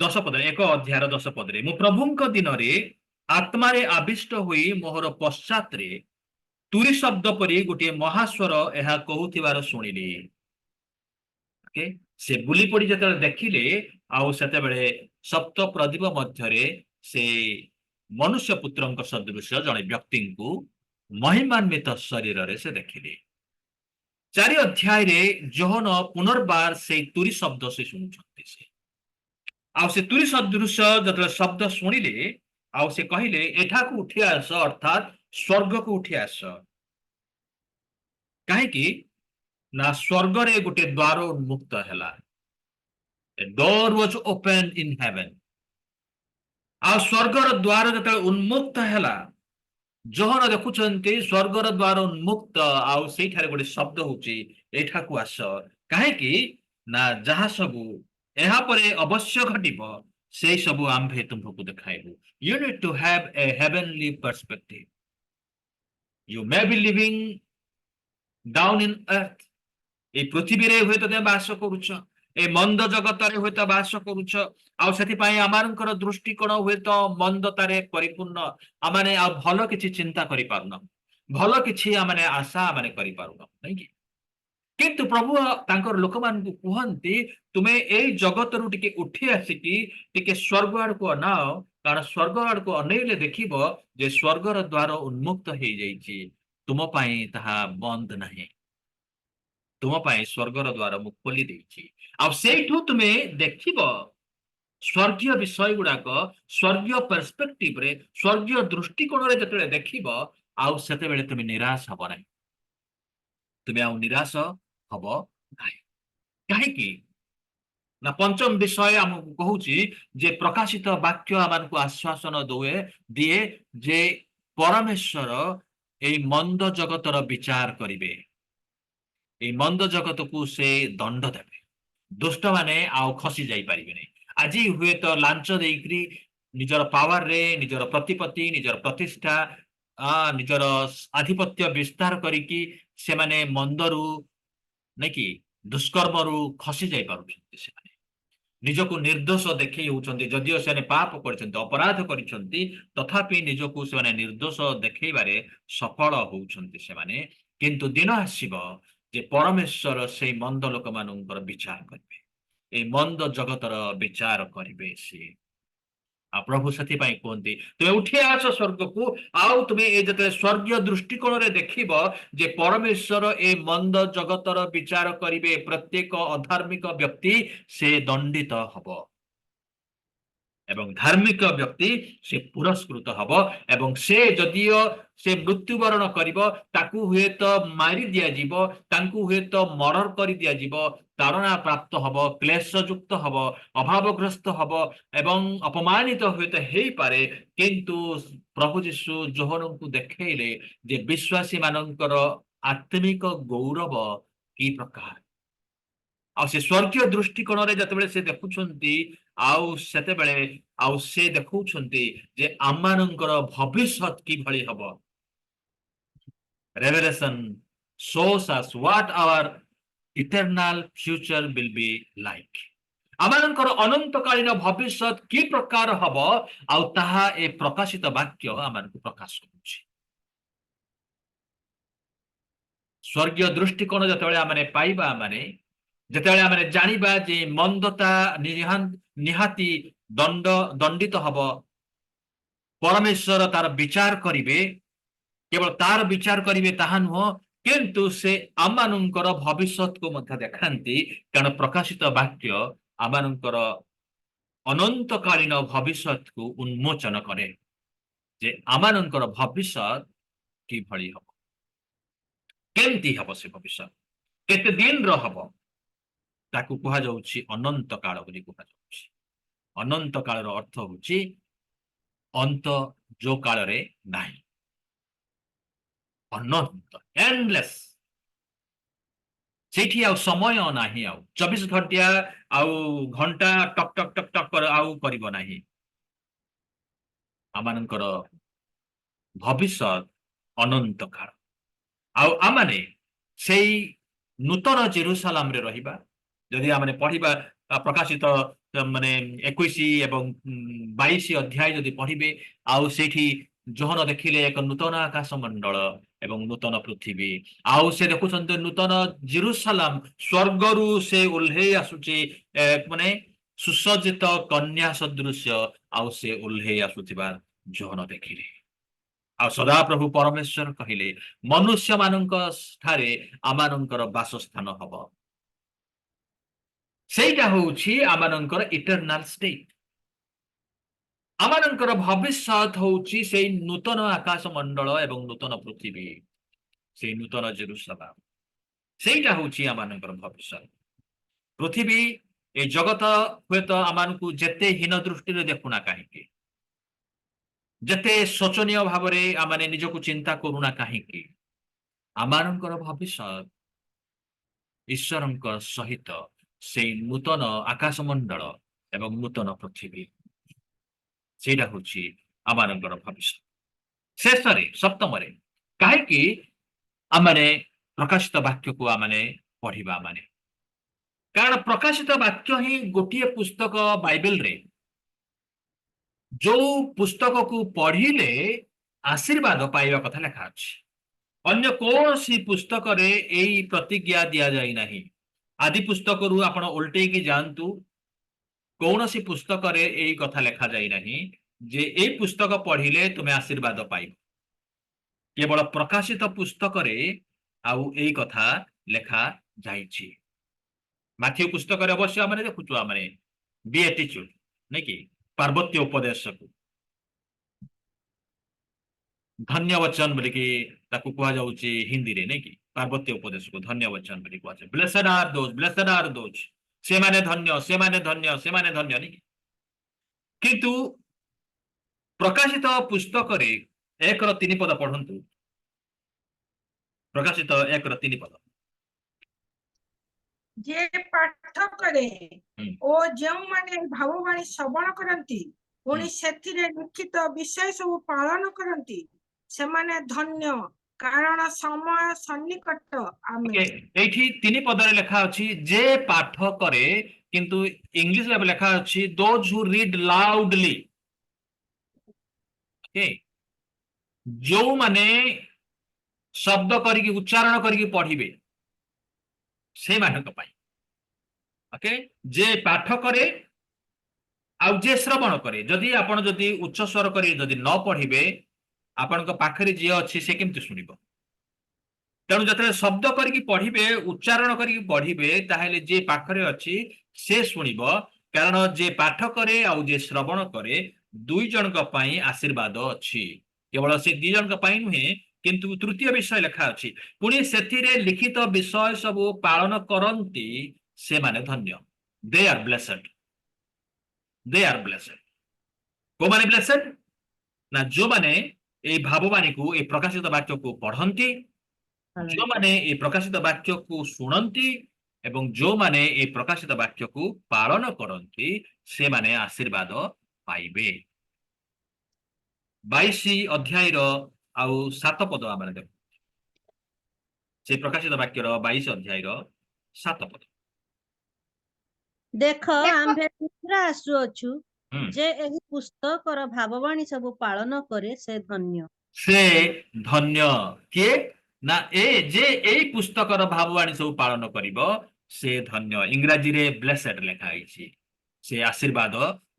10 ପଦରେ, 1 ଅଧ୍ୟାୟର 10 ପଦରେ, ମୁଁ ପ୍ରଭୁଙ୍କ ଦିନରେ ଆତ୍ମାରେ ଆବିଷ୍ଟ ହୋଇ ମୋହର ପଶ୍ଚାତରେ ତୁରି ଶବ୍ଦ ପରି ଗୋଟିଏ ମହାସ୍ୱର ଏହା କହୁଥିବାର ଶୁଣିଲି। ସେ ବୁଲି ପଡି ଯେତେବେଳେ ଦେଖିଲେ, ଆଉ ସେତେବେଳେ ସପ୍ତ ପ୍ରଦୀପ ମଧ୍ୟରେ ସେ ମନୁଷ୍ୟ ପୁତ୍ରଙ୍କ ସଦୃଶ ଜଣେ ବ୍ୟକ୍ତିଙ୍କୁ ମହିମାନ୍ବିତ ଶରୀରରେ ସେ ଦେଖିଲେ। 4 ଅଧ୍ୟାୟରେ ଯୋହନ ପୁନର୍ବାର ସେଇ ତୁରି ଶବ୍ଦ ସେ ଶୁଣୁଛନ୍ତି। ସେ ଆଉ ସେ ତୁରି ସଦୃଶ ଯେତେବେଳେ ଶବ୍ଦ ଶୁଣିଲେ, ଆଉ ସେ କହିଲେ, ଏଠାକୁ ଉଠି ଆସ, ଅର୍ଥାତ ସ୍ୱର୍ଗକୁ ଉଠି ଆସ। କାହିଁକି ନା ସ୍ୱର୍ଗରେ ଗୋଟେ ଦ୍ୱାର ଉନ୍ମୁକ୍ତ ହେଲା। A door was opened in heaven. ଆଉ ସ୍ୱର୍ଗର ଦ୍ୱାର ଯେତେବେଳେ ଉନ୍ମୁକ୍ତ ହେଲା, ଯୋହନ ଦେଖୁଛନ୍ତି ସ୍ୱର୍ଗର ଦ୍ୱାର ଉନ୍ମୁକ୍ତ, ଆଉ ସେଇଠାରେ ଗୋଟେ ଶବ୍ଦ ହଉଛି, ଏଠାକୁ ଆସ। କାହିଁକି ନା ଯାହା ସବୁ ଏହା ପରେ ଅବଶ୍ୟ ଘଟିବ ସେଇ ସବୁ ଆମ୍ଭେ ତୁମକୁ ଦେଖାଇବୁ। You need to have a heavenly perspective. You may be living down in earth. এই ପୃଥିବୀରେ ହୁଏତ ତମେ ବାସ କରୁଛ, ଏ ମନ୍ଦ ଜଗତରେ ହୁଏତ ବାସ କରୁଛ, ଆଉ ସେଥିପାଇଁ ଆମମାନଙ୍କର ଦୃଷ୍ଟିକୋଣ ହୁଏତ ମନ୍ଦତାରେ ପରିପୂର୍ଣ୍ଣ। ଆମେ ଆଉ ଭଲ କିଛି ଚିନ୍ତା କରିପାରୁନ, ଭଲ କିଛି ଆମେ ଆଶା ଆମେ କରିପାରୁନ, ନାଇଁ କି? କିନ୍ତୁ ପ୍ରଭୁ ତାଙ୍କର ଲୋକମାନଙ୍କୁ କୁହନ୍ତି, ତୁମେ ଏଇ ଜଗତରୁ ଟିକେ ଉଠି ଆସିକି ଟିକେ ସ୍ୱର୍ଗ ଆଡକୁ ଅନାଅ, କାରଣ ସ୍ୱର୍ଗ ଆଡକୁ ଅନେଇଲେ ଦେଖିବ ଯେ ସ୍ୱର୍ଗର ଦ୍ୱାର ଉନ୍ମୁକ୍ତ ହେଇଯାଇଛି, ତୁମ ପାଇଁ ତାହା ବନ୍ଦ ନାହିଁ। ତୁମ ପାଇଁ ସ୍ୱର୍ଗର ଦ୍ୱାର ମୁଁ ଖୋଲି ଦେଇଛି, ଆଉ ସେଇଠୁ ତୁମେ ଦେଖିବ ସ୍ୱର୍ଗୀୟ ବିଷୟ ଗୁଡାକ, ସ୍ୱର୍ଗୀୟ ପର୍ସପେକ୍ଟିଭରେ, ସ୍ୱର୍ଗୀୟ ଦୃଷ୍ଟିକୋଣରେ ଯେତେବେଳେ ଦେଖିବ, ଆଉ ସେତେବେଳେ ତୁମେ ନିରାଶ ହବ ନାହିଁ। ତୁମେ ଆଉ ନିରାଶ ହବ ନାହିଁ। କାହିଁକି ନା ପଞ୍ଚମ ବିଷୟ ଆମକୁ କହୁଛି ଯେ ପ୍ରକାଶିତ ବାକ୍ୟ ଆମକୁ ଆଶ୍ୱାସନ ଦିଏ ଯେ ପରମେଶ୍ୱର ଏଇ ମନ୍ଦ ଜଗତର ବିଚାର କରିବେ। এই মন্দ জগতକୁ ସେ ଦଣ୍ଡ ଦେବେ। ଦୁଷ୍ଟମାନେ ଆଉ ଖସି ଯାଇପାରିବେନି। ଆଜି ହୁଏତ ଲାଞ୍ଚ ଦେଇକରି ନିଜର ପାୱାରରେ, ନିଜର ପ୍ରତିପତ୍ତି, ନିଜର ପ୍ରତିଷ୍ଠା, ନିଜର ଆଧିପତ୍ୟ ବିସ୍ତାର କରିକି ସେମାନେ ମନ୍ଦରୁ, ନାଇକି ଦୁଷ୍କର୍ମରୁ ଖସି ଯାଇପାରୁଛନ୍ତି। ସେମାନେ ନିଜକୁ ନିର୍ଦ୍ଦୋଷ ଦେଖେଇ ହେଉଛନ୍ତି, ଯଦିଓ ସେମାନେ ପାପ କରିଛନ୍ତି, ଅପରାଧ କରିଛନ୍ତି, ତଥାପି ନିଜକୁ ସେମାନେ ନିର୍ଦ୍ଦୋଷ ଦେଖେଇବାରେ ସଫଳ ହଉଛନ୍ତି ସେମାନେ। କିନ୍ତୁ ଦିନ ଆସିବ ଯେ ପରମେଶ୍ୱର ସେଇ ମନ୍ଦ ଲୋକମାନଙ୍କର ବିଚାର କରିବେ, ଏଇ ମନ୍ଦ ଜଗତର ବିଚାର କରିବେ ସିଏ। ଆଉ ପ୍ରଭୁ ସେଥିପାଇଁ କୁହନ୍ତି, ତୁମେ ଉଠି ଆସ ସ୍ୱର୍ଗକୁ, ଆଉ ତୁମେ ଏ ଯେତେବେଳେ ସ୍ୱର୍ଗୀୟ ଦୃଷ୍ଟିକୋଣରେ ଦେଖିବ ଯେ ପରମେଶ୍ୱର ଏ ମନ୍ଦ ଜଗତର ବିଚାର କରିବେ, ପ୍ରତ୍ୟେକ ଅଧାର୍ମିକ ବ୍ୟକ୍ତି ସେ ଦଣ୍ଡିତ ହବ ଏବଂ ଧାର୍ମିକ ବ୍ୟକ୍ତି ସେ ପୁରସ୍କୃତ ହବ। ଏବଂ ସେ ଯଦିଓ ସେ ମୃତ୍ୟୁବରଣ କରିବ, ତାକୁ ହୁଏତ ମାରି ଦିଆଯିବ, ତାଙ୍କୁ ହୁଏତ ମର୍ଡର କରି ଦିଆଯିବ, ତାଡ଼ନା ପ୍ରାପ୍ତ ହବ, କ୍ଲେଶଯୁକ୍ତ ହବ, ଅଭାବଗ୍ରସ୍ତ ହବ ଏବଂ ଅପମାନିତ ହୁଏତ ହେଇପାରେ। କିନ୍ତୁ ପ୍ରଭୁ ଯୀଶୁ ଯୋହନଙ୍କୁ ଦେଖେଇଲେ ଯେ ବିଶ୍ୱାସୀ ମାନଙ୍କର ଆତ୍ମିକ ଗୌରବ କି ପ୍ରକାର। ଆଉ ସେ ସ୍ୱର୍ଗୀୟ ଦୃଷ୍ଟିକୋଣରେ ଯେତେବେଳେ ସେ ଦେଖୁଛନ୍ତି, ଆଉ ସେତେବେଳେ ଆଉ ସେ ଦେଖଉଛନ୍ତି ଯେ ଆମମାନଙ୍କର ଭବିଷ୍ୟତ କିଭଳି ହବ। Revelation shows us what our eternal future will be like. ଆମମାନଙ୍କର ଅନନ୍ତକାଳୀନ ଭବିଷ୍ୟତ କି ପ୍ରକାର ହବ, ଆଉ ତାହା ଏ ପ୍ରକାଶିତ ବାକ୍ୟ ଆମମାନଙ୍କୁ ପ୍ରକାଶ କରୁଛି। ସ୍ୱର୍ଗୀୟ ଦୃଷ୍ଟିକୋଣ ଯେତେବେଳେ ଆମେ ପାଇବା, ଯେତେବେଳେ ଆମେ ଜାଣିବା ଯେ ମନ୍ଦତା ନିହାତି ଦଣ୍ଡିତ ହବ, ପରମେଶ୍ୱର ତାର ବିଚାର କରିବେ, କେବଳ ତାର ବିଚାର କରିବେ ତାହା ନୁହଁ, କିନ୍ତୁ ସେ ଆମମାନଙ୍କର ଭବିଷ୍ୟତକୁ ମଧ୍ୟ ଦେଖାନ୍ତି। କାରଣ ପ୍ରକାଶିତ ବାକ୍ୟ ଆମମାନଙ୍କର ଅନନ୍ତକାଳୀନ ଭବିଷ୍ୟତକୁ ଉନ୍ମୋଚନ କରେ ଯେ ଆମମାନଙ୍କର ଭବିଷ୍ୟତ କିଭଳି ହବ, କେମିତି ହବ ସେ ଭବିଷ୍ୟତ। केते दिन रो हबो ताकू कुहा जाउछि अनंत काल बोली कुहा जाउछि। अनंत काल रो अर्थ होछि अंत जो काल रे नाही, अनंत एंडलेस। सेठी आउ समय नाही, आउ 24 घंटा आउ घंटा टक टक टक टक कर आउ करिवो नाही। आमानकर भविष्य अनंत काल। आउ आमाने सेई नूतन जेरुसालेम रे रहिबा। जदि आमाने पढ़िबा प्रकाशित माने 21 एवं 22 अध्याय जदि पढ़िबे, आउ सेठी जोहन देखिले एक नूतन आकाश मंडल एवं नूतन पृथ्वी। आउ से देखुछन्ते नूतन जेरुसालेम स्वर्गरु से उल्हे आसुचे, माने सुसज्जित कन्या सदृश आउ से उल्हे आसुथिबा जोहन देखिले। आ सदा प्रभु परमेश्वर कहिले मनुष्य मानक ठारे आमानकर वासस्थान हब। सेटा होउछि आमानकर इटर्नाल स्टेट। आमानकर भविष्य होउछि सेई नूतन आकाश मंडल एवं नूतन पृथ्वी, सेई नूतन जेरुसालेम। सेटा होउछि आमानकर भविष्य। पृथ्वी ए जगत हुएत आमानकु जेते हीन दृष्टि रे देखुना काहेकि, जते शोचनीय भावरे आमाने निजको चिंता करुना काहेकि, आमानकर भविष्य ईश्वरଙ୍କ सहित सेई नूतन आकाश मंडल एवं नूतन पृथ्वी। सेटा होछि आमानकर भविष्य। शेषरे सप्तमरे काहेकि आमाने प्रकाशित वाक्य को आमाने पढ़िबा माने, कारण प्रकाशित वाक्य ही गोटिए पुस्तक बाइबल रे जो पुस्तक को पढ़िले आशीर्वाद पाइबा कथा लेखा अछि। अन्य कौनसी पुस्तक रे एई प्रतिज्ञा दिया जाई नाही। आदि पुस्तक रु आपण उल्टे की जानतु, कौनसी पुस्तक रे एई कथा लेखा जाई नाही जे एई पुस्तक पढ़िले तुमे आशीर्वाद पाइब। केवल प्रकाशित पुस्तक रे आउ एई कथा लेखा जाईछि। माथ्यू पुस्तक रे अवश्य आमने देखुछु आमने बीएटिट्यूड नै कि पार्वत्य उपदेश को धन्य वचन बोली कि ताकू कुहा जाउछि हिंदी रे नै कि पार्वत्य उपदेश को धन्य वचन बोली कुहा जाय। ब्लेसेड आर दोज से माने धन्य, से माने धन्य, से माने धन्य नै। किंतु प्रकाशित पुस्तक रे 1 ର 3 पद पढंतु। प्रकाशित 1 ର 3 पद। जे पाठ करे ओ जेउ माने भाववाणी श्रवण करंती पुणी सेथिरे लिखित विषय सब पालन करंती सेमाने धन्य, कारण समय सन्निकट। आमेन। एठी 3 पद रे लेखा अछि जे पाठ करे, किंतु इंग्लिश रे लेखा अछि those who read loudly. Okay, जो माने शब्द करिकि उच्चारण करिकि पढ़िबे से मानक पाई। ओके, जे पाठ करे आउ जे श्रवण करे। जदि आपण जदि उच्च स्वर करी जदि न पढ़िबे, आपण पाखरे जे अछि से केमति सुनिबो। तेणु जतरे शब्द करिकि पढ़िबे, उच्चारण करिकि पढ़िबे, ताहेले जे पाखरे अछि से सुनिबो। कारण जे पाठ करे आउ जे श्रवण करे दुई जनक पई आशीर्वाद अछि। केवल से दुई जनक पई नुहे, किंतु तृतीय विषय लेखा अछि पुणी सेथिरे लिखित विषय सब पालन करंती से माने धन्य। They are blessed, they are blessed. को माने ब्लेसेड ना जो माने ए भाववाणी को, ए प्रकाशित वाक्य को पढ़ंती, जो माने ए प्रकाशित वाक्य को सुनंती एवं जो माने ए प्रकाशित वाक्य को पालन करंती से माने आशीर्वाद पाइबे। 22 अध्याय रो आउ 7 पद आमने देखो। से प्रकाशित वाक्य रो 22 अध्याय रो 7 पद। देख आम्भे शीघ्र आसु अछु, जे एही पुस्तक रो भाववाणी सब पालन करे से धन्य। से धन्य के ना ए जे एई पुस्तक रो भाववाणी सब पालन करिवो से धन्य। इंग्रजी रे ब्लेसेड लेखा आइछि, से आशीर्वाद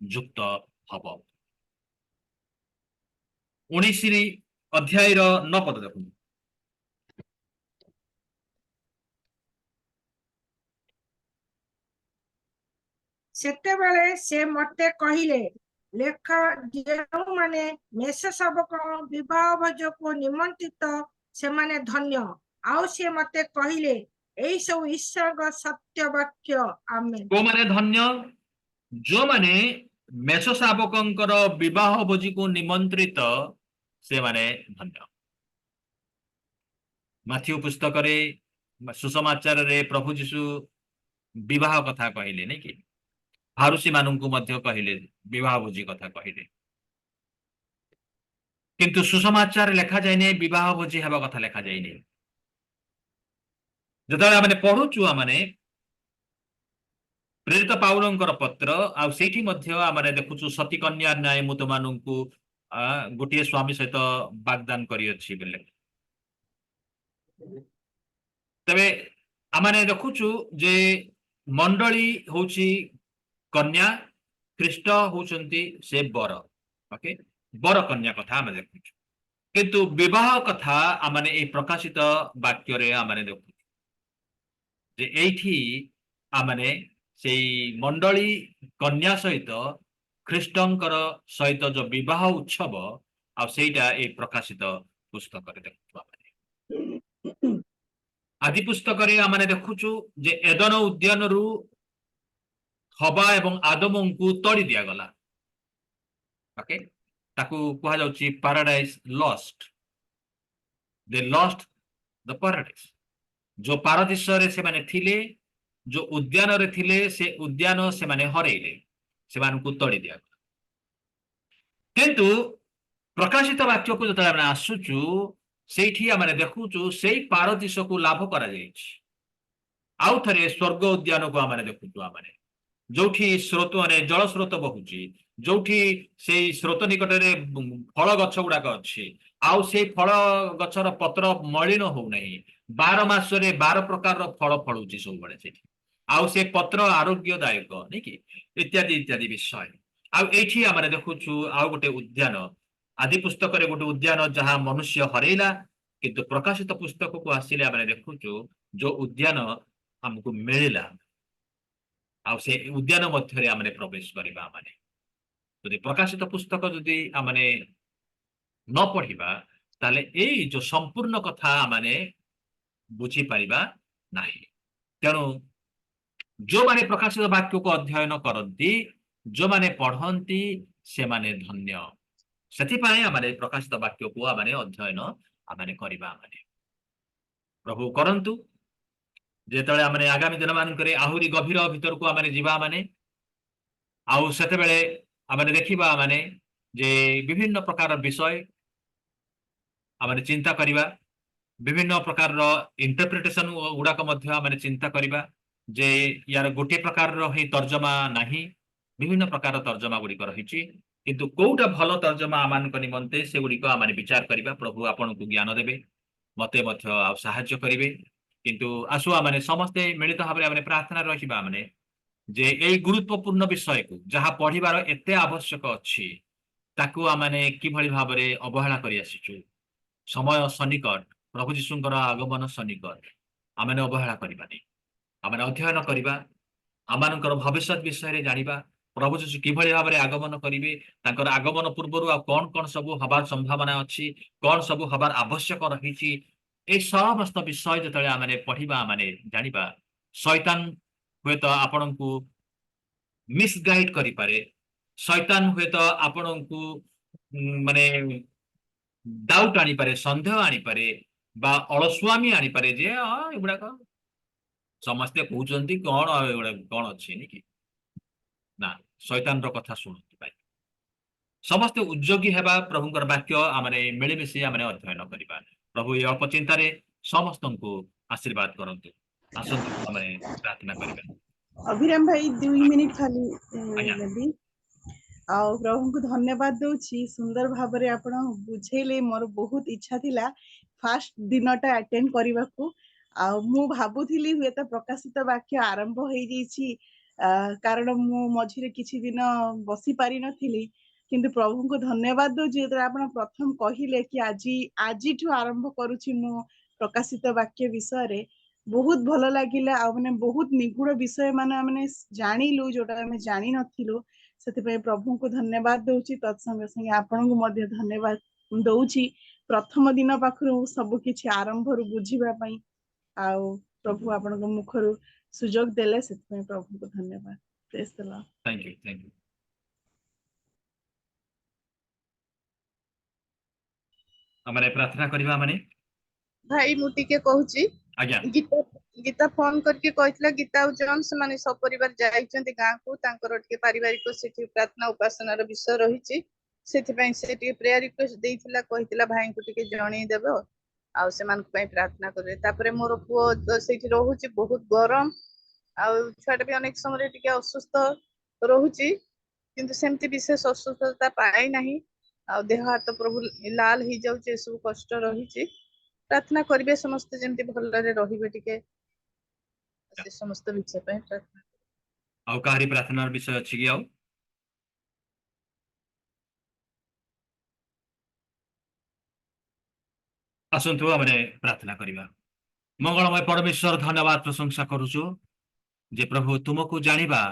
युक्त हबो। 19 अध्याय रो 9 पद देखु। सेतेबेले से मते कहिले लेख जेउ माने मेष सबक विवाह भोज को निमंत्रित से माने धन्य। आउ से मते कहिले यही सब ईश्वर का सत्य वाक्य आमेन। को माने धन्य जो माने मेष शावकंकर विवाह भोजी को निमंत्रित से माने धन्य। माथ्यू पुस्तक रे सुसमाचार रे प्रभु जीशु विवाह कथा कहले नहीं कि फारुसी मानू मध्य कहले विवाह भोजी कथा कहले किंतु सुसमाचार लेखा जाए नहीं विवाह भोजी हेबा कथा लेखा जाए नहीं। जतबेले आमे पढुचु आमे प्रेरित पाउलंकर पत्र आ सेठी मध्य आमे देखुचु सती कन्या न्याय मु तुमानंकु गोटे स्वामी सहित वाग्दान करी अछि बेले तबे आमे देखुचु जे मंडली होची कन्या ख्रीष्ट होचंती से बर ओके बर कन्या कथा आमे देखुचु किंतु विवाह कथा आमे ए प्रकाशित वाक्य रे आमे देखु जे एठी आमे से मंडली कन्या सहित ख्रीष्टंकर सहित जो विवाह उत्सव आ सेटा ए प्रकाशित पुस्तक रे देखु आमे आदि पुस्तक रे आमे देखुचु जे एदन उद्यान रु हवा एवं आदम को तोड़ी दिया गला ओके ताकू कहा जाउची पैराडाइज लॉस्ट दे लॉस्ट द पैराडाइज जो पारदीश रे से माने थिले जो उद्यान रे थिले से उद्यान से माने हरेले से मान को तोड़ी दिया किंतु प्रकाशित वाक्य को जतले माने आसुचु सेठी आमे देखुचु सेई पारदीश को लाभ करा जाईछि आउ थरे स्वर्ग उद्यान को आमे देखुचु आमे जोठी स्रोत माने जल स्रोत बहुची जोठी से स्रोत निकट रे फल गछ गुडाक अछि आउ से फल गछर पत्र मलिन हो नहीं 12 मास रे 12 प्रकार रो फल फळुची सब बळे सेठी आउ से पत्र आरोग्यदायक नहीं कि इत्यादि इत्यादि विषय आउ एठी आमे देखुचु आउ गोटे उद्यान आदि पुस्तक रे गोटे उद्यान जहां मनुष्य हरेला किंतु प्रकाशित पुस्तक को आसिले आमे देखुचु जो उद्यान हमको मिलिला आउ से उद्यान मध्य रे आमे प्रवेश करिबा आमे यदि प्रकाशित पुस्तक यदि आमे न पढ़िबा ताले एई जो संपूर्ण कथा आमे बुझी परिबा नाही तेणु जो माने प्रकाशित वाक्य को अध्ययन करती जो माने पढ़ंती से माने धन्य सेति पाए आमे प्रकाशित वाक्य को आमे अध्ययन आमे करिबा आमे प्रभु करंतु जेतले आमे आगामी दिन मान करे आहुरी गभीर भीतर को आमे जीवा माने आउ सेते बेले आमे देखिबा माने जे विभिन्न प्रकार विषय आमे चिंता करिबा विभिन्न प्रकार रो इंटरप्रिटेशन गुडाक मध्य आमे चिंता करिबा जे यार गोटे प्रकार रो हे तर्जमा नाही विभिन्न प्रकार तर्जमा गुडी रहिछि किंतु कोउटा भलो तर्जमा आमान को निमंते से गुडी को आमे विचार करिबा प्रभु आपन को ज्ञान देबे मते मध्य आ सहाय्य करिवे किंतु आसु आमे समस्त मिलित भाबरे आमे प्रार्थना रहिबा आमे जे एई गुरुत्वपूर्ण विषय को जहा पढ़िबार एते आवश्यक अछि ताकू आमे कि भली भाबरे अवहेला करि आसीछु समय सनिकट प्रभु जीशुंकर आगमन सनिकट आमे अवहेला करिबानी आमे अध्ययन करिबा आमानकर भविष्य विषय रे जानिबा प्रभु जीशु कि भली भाबरे आगमन करिवे तांकर आगमन पूर्वरु आ कोन कोन सब हबार संभावना अछि कोन सब हबार आवश्यक रहिछि ए समस्त विषय जतले आमे पढ़िबा आमे जानिबा शैतान हुए तो आपण को मिसगाइड करि पारे शैतान हुए तो आपण को माने डाउट आनी पारे संदेह आनी पारे बा अलस्वामी आनी पारे जे एगुडा को समस्ते कहउचंती कोन एगुडा कोन अछि नि कि ना शैतान रो कथा सुनति पाइ समस्त उद्योगी हेबा प्रभुंकर वाक्य आमे मिले मिसी आमे अध्ययन करिबा प्रभु ये अपचिंता रे समस्त को आशीर्वाद करंतु आसंतु आमे प्रार्थना करिबा अभिराम भाई 2 मिनिट खाली लेबी आ प्रभु को धन्यवाद दउछि सुंदर भाबरे आपण बुझेले मोर बहुत इच्छा थिला फास्ट दिनटा अटेंड करबा को आ मु भाबुथिली हुए त प्रकाशित वाक्य आरंभ होई जैछि कारण मु मझिरे किछि दिन बसी पारि नथिली किंतु प्रभु को धन्यवाद दउ जे आपण प्रथम कहिले कि आजी ठु आरंभ करूछि मु प्रकाशित वाक्य विषय रे बहुत भलो लागिला आ माने बहुत निगुड़ विषय माने जानिलु जोटा हमें जानि नथिलु सेति पे प्रभु को धन्यवाद दउछि तत्संग संगे आपण को मध्ये धन्यवाद दउछि प्रथम दिन पाखरु सब किछि आरंभ रु बुझिबा पई आ प्रभु आपणक मुखरु सुजोग देले सेतपय प्रभु को धन्यवाद। Praise the Lord. Thank you हमने प्रार्थना करबा माने भाई मु टिके कहूची आज्ञा गीता गीता फोन करके कहथिला गीता और जॉन से माने सब परिवार जाइछन्ती गां को तांकर टिके पारिवारिक सेठी प्रार्थना उपासना रो विषय रहिछि सेति पय से टिके प्रेयर रिक्वेस्ट देइथिला कहथिला भाई को टिके जणै देबो आ से मान पय प्रार्थना करबे तापरे मोर पुओ सेठी रहूची बहुत गरम आ छुआटा भी अनेक समय टिके असुस्थ रहूची किंतु सेमति विशेष असुस्थता पाए नाही आ देह हाथ प्रभु लाल ही जाउचे सब कष्ट रहिछि प्रार्थना करिवे समस्त जेमति भलरे रहिबे टिके से समस्त विषय पे प्रार्थना आउ काहरी प्रार्थनार विषय अछि कि आउ आसंतु हमने प्रार्थना करिबा। मंगलमय परमेश्वर धन्यवाद प्रशंसा करूछु जे प्रभु तुमको जानिबा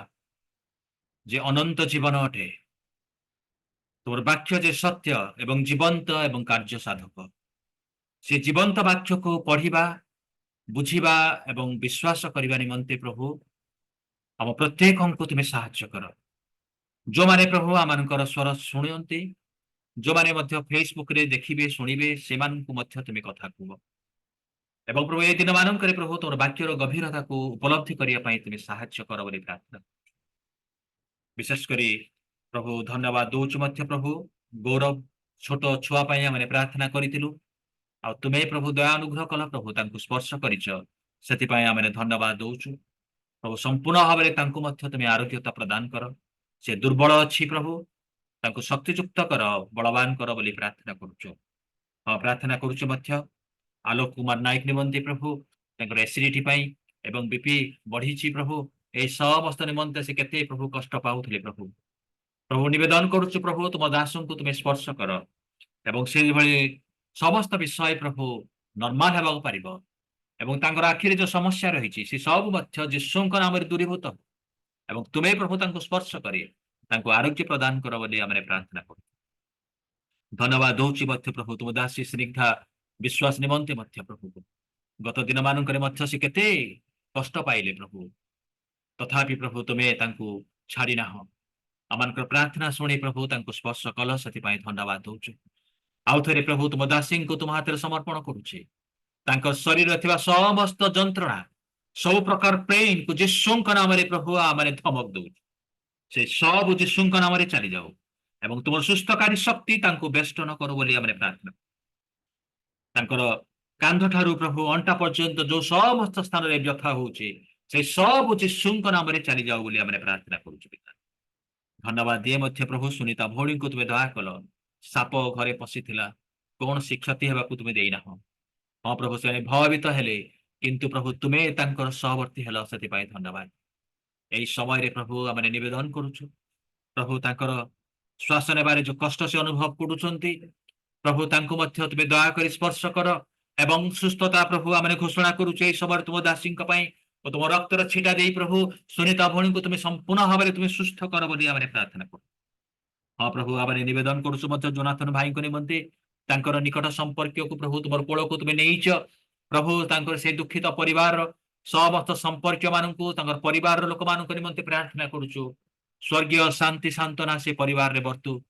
जे अनंत जीवन अटे तोर वाक्य जे सत्य एवं जीवंत एवं कार्य साधक से जीवंत वाक्य को पढ़िबा बुझिबा एवं विश्वास करिबा निमंते प्रभु हम प्रत्येक को तुम्हें साहाय्य कर जो माने प्रभु आमनकर स्वर शुणती जो माने मध्य फेसबुक रे देखिबे शुणिबे से मानकु मध्य तुम्हें कथा कुह एवं प्रभु ए दिन मानक प्रभु तोर वाक्यर गभीरता को उपलब्धि करिया पई तुम्हें साहाय्य कर बोली प्रार्थना विशेष करी प्रभु धन्यवाद दौचु मध्य प्रभु गौरव छोट छुआ पई हमने प्रार्थना करितिलु आ तुम्हें प्रभु दया अनुग्रह कल प्रभु तांको स्पर्श करिछ सेति पई हमने धन्यवाद दौचु प्रभु संपूर्ण भाव तांको मध्य तुम्हें आरोग्यता प्रदान कर से दुर्बल अच्छी प्रभु तांको शक्तियुक्त कर बलवान कर बोली प्रार्थना करूछु हाँ प्रार्थना करूछु मध्य आलोक कुमार नायक निमंते प्रभु तांकर एसिडिटी पई एवं बीपी बढ़ी प्रभु ए समस्त निमंते से केते प्रभु कष्ट पाउथले प्रभु प्रभु निवेदन करूछु प्रभु तुम दासों को तुम्हें स्पर्श कर एवं से भली समस्त विषय प्रभु नॉर्मल हेबाक पारिबो एवं तांकर आखिर जो समस्या रही से सब मध्य यीशुଙ୍କ नामରେ दूरीभूत एवं तुम्हें प्रभु तांको स्पर्श करी तांको आरोग्य प्रदान कर बोली हमने प्रार्थना करू धन्यवाद दौची मध्य प्रभु तुम दासी स्निग्धा विश्वास निमंते मध्य प्रभु गत दिन मानकरे मध्य से केते कष्ट पाइले प्रभु तथापि प्रभु तुम्हें तांको छाड़ी ना आमनकर प्रार्थना शुणी प्रभु तांको स्पर्श कल सेति पई धन्यवाद दौचु आउ थरे प्रभु तुम दासी को तुम हाथ समर्पण करुछे तांकर शरीर थिबा समस्त जंत्रणा सब प्रकार पेन को यीशुଙ୍କ नामरे प्रभु आमने धमक दउ से सब यीशुଙ୍କ नामरे चली जाओ एवं तुम सुस्थकारी शक्ति तांको बेष्टन करो बोली हमने प्रार्थना तांकर कांध ठारू प्रभु अंटा पर्यंत जो समस्त स्थान रे व्यथा होउचे से सब यीशुଙ୍କ नामरे चली जाओ बोली हमने प्रार्थना करूछु पिता धन्यवाद दिए मध्य प्रभु सुनीता भौणी को तुम्हें दया कल साप घरे पशिथिला कौन क्षति हेबाकु तुम्हें देना हाँ प्रभु से भयभीत हेले किंतु प्रभु तुम्हें तांकर सहवर्ती हेल सेति पई धन्यवाद एई समय रे प्रभु आमने निवेदन करूछु प्रभु तांकर श्वास नेबारे जो कष्ट से अनुभव करूछंती प्रभु तांको मध्य तुम्हें दया करी स्पर्श कर एवं सुस्थता प्रभु आमने घोषणा करूछु एई समय तुम दासीଙ୍କ पई और तुम रक्तर छिटा दे प्रभु सुनीता भौणी को तुम्हें संपूर्ण भाव तुम्हें सुस्थ कर बोली आमने प्रार्थना करू हाँ प्रभु आमने निवेदन करूछु मध्य जोनाथन भाई को निमंते तांकर निकट संपर्क को प्रभु तुम कोल को तुम्हें नहींच प्रभु तांकर से दुखित परिवार समस्त संपर्क मानू परिवार लोक मान निमंते प्रार्थना करूछु स्वर्गीय शांति सांत्वना से परिवार रे बर्तु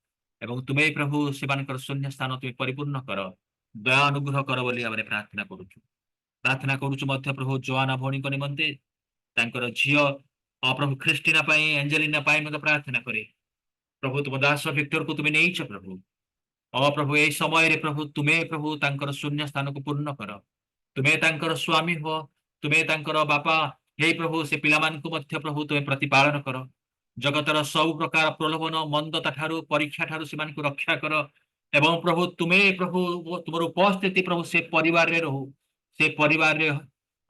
एवं तुम्हें प्रभु से शून्य स्थान तुम्हें परिपूर्ण कर दया अनुग्रह कर बोली हमने प्रार्थना करूछु मध्य प्रभु जोआना भौणी को निमंते तांकर झियो प्रभु क्रिस्टीना पाई एंजेलिना पाई मत प्रार्थना करे प्रभु तुम दास विक्टर को तुम्हें नहींच प्रभु प्रभु ए समय रे प्रभु तुम्हें प्रभु तांकर शून्य स्थान को पूर्ण कर तुम्हें तांकर स्वामी हो तुम्हें तांकर बापा हे प्रभु से पिलामान को मध्य प्रभु तुम्हें प्रतिपालन कर जगतर सब प्रकार प्रलोभन मंदता ठारू परीक्षा ठारू से को रक्षा कर एवं प्रभु तुम्हें प्रभु तुम उपस्थिति प्रभु से परिवार रे रहू से परिवार रे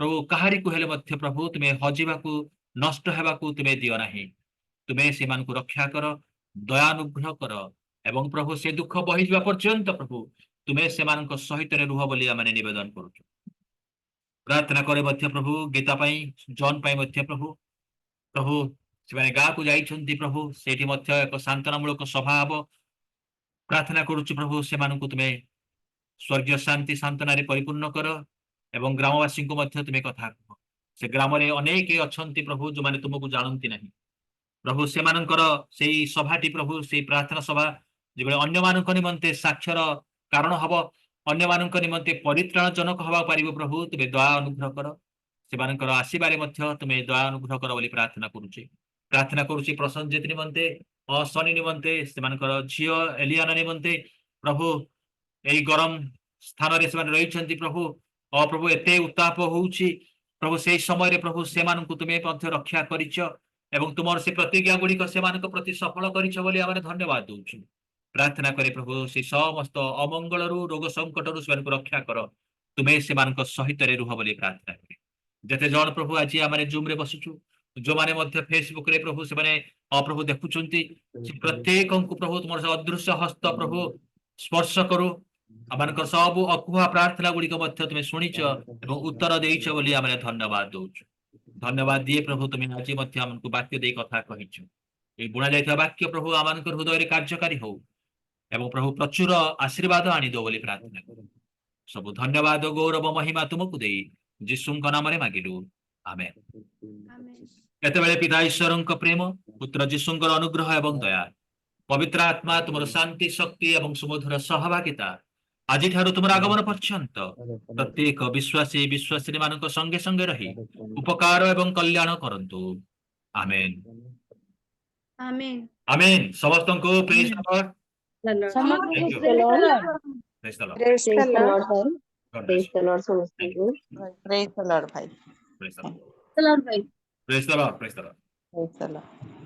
प्रभु कहारी को हेले मध्य प्रभु तुम्हें हजिबा को नष्ट हेबा को तुम्हें दियो नाही तुम्हें से को रक्षा कर दयानुग्रह कर एवं प्रभु से दुख बही जा पर्यंत प्रभु तुम्हें से सहित रुह बोली आमने निवेदन करूछु प्रार्थना करे मध्य प्रभु गीता पाई जॉन पाई मध्य प्रभु प्रभु से गाँ को जाइछन्ति प्रभु सेठी मध्य एक सांत्वनामूलक सभा हब प्रार्थना करूछु प्रभु से तुम्हें स्वर्गीय शांति सांत्वना परिपूर्ण कर एवं ग्रामवासी को मध्य तुम्हें कथा कह से ग्राम रे अनेक अछंती प्रभु जो माने तुमको जानती नहीं प्रभु से सेई सभाटी प्रभु से प्रार्थना सभा जो अन्य मानक निमंते साक्षर कारण हब अन्य मानक निमंते परित्राण जनक हवा पारिबो प्रभु तुमे दया अनुग्रह कर से आसीबारे मध्य तुमे दया अनुग्रह कर बोली प्रार्थना करुची प्रसन्नजित निमंते सनी निमंते से झियो एलियाना निमंते प्रभु यही गरम स्थान रे से रही प्रभु प्रभु एते उत्ताप होउची प्रभु से समय रे प्रभु से तुमे मध्य रक्षा करिछ एवं तुमर से प्रतिज्ञा गुड़िक से प्रति सफल करिछ बोली आमे धन्यवाद दउछु प्रार्थना करे प्रभु से समस्त अमंगल रोग संकट से रक्षा कर तुमे से सहित रे रुह बोली प्रार्थना करे जते जन प्रभु आज आम जूम रे बसुछु जो माने मध्य फेसबुक रे प्रभु से प्रभु देखुचंती प्रत्येक को प्रभु तुम अदृश्य हस्त प्रभु स्पर्श करू आम सब अकुहा प्रार्थना गुड़िक तुम शुणिच उत्तर देइछ बोली आमे धन्यवाद दउछु धन्यवाद दिए प्रभु तुम्हें आज आमको वाक्य दे कथा कहिछ ए बुणा जाइथा वाक्य प्रभु आमान हृदय रे कार्यकारी हो एवं प्रभु प्रचुर आशीर्वाद आनी दो बोली प्रार्थना करू सब धन्यवाद गौरव महिमा तुमको दे यीशुଙ୍କ नामରେ मागिलु आमेन केतेबेले पिता ईश्वरଙ୍କ प्रेम पुत्र यीशुଙ୍କର अनुग्रह एवं दया पवित्र आत्मा तुमर शांति शक्ति एवं सुमधुर सहभागिता आज ठारू तुम आगमन पर्यंत प्रत्येक विश्वासी विश्वासी मान संगे संगे रही उपकार एवं कल्याण करंतु आमेन आमेन आमेन समस्त को प्रेज द लॉर्ड समस्त praise the Lord Praise the Lord, समझते हैं। Praise the Lord, भाई. प्रेज द लॉर्ड चलो भाई praise the Lord Praise the Lord.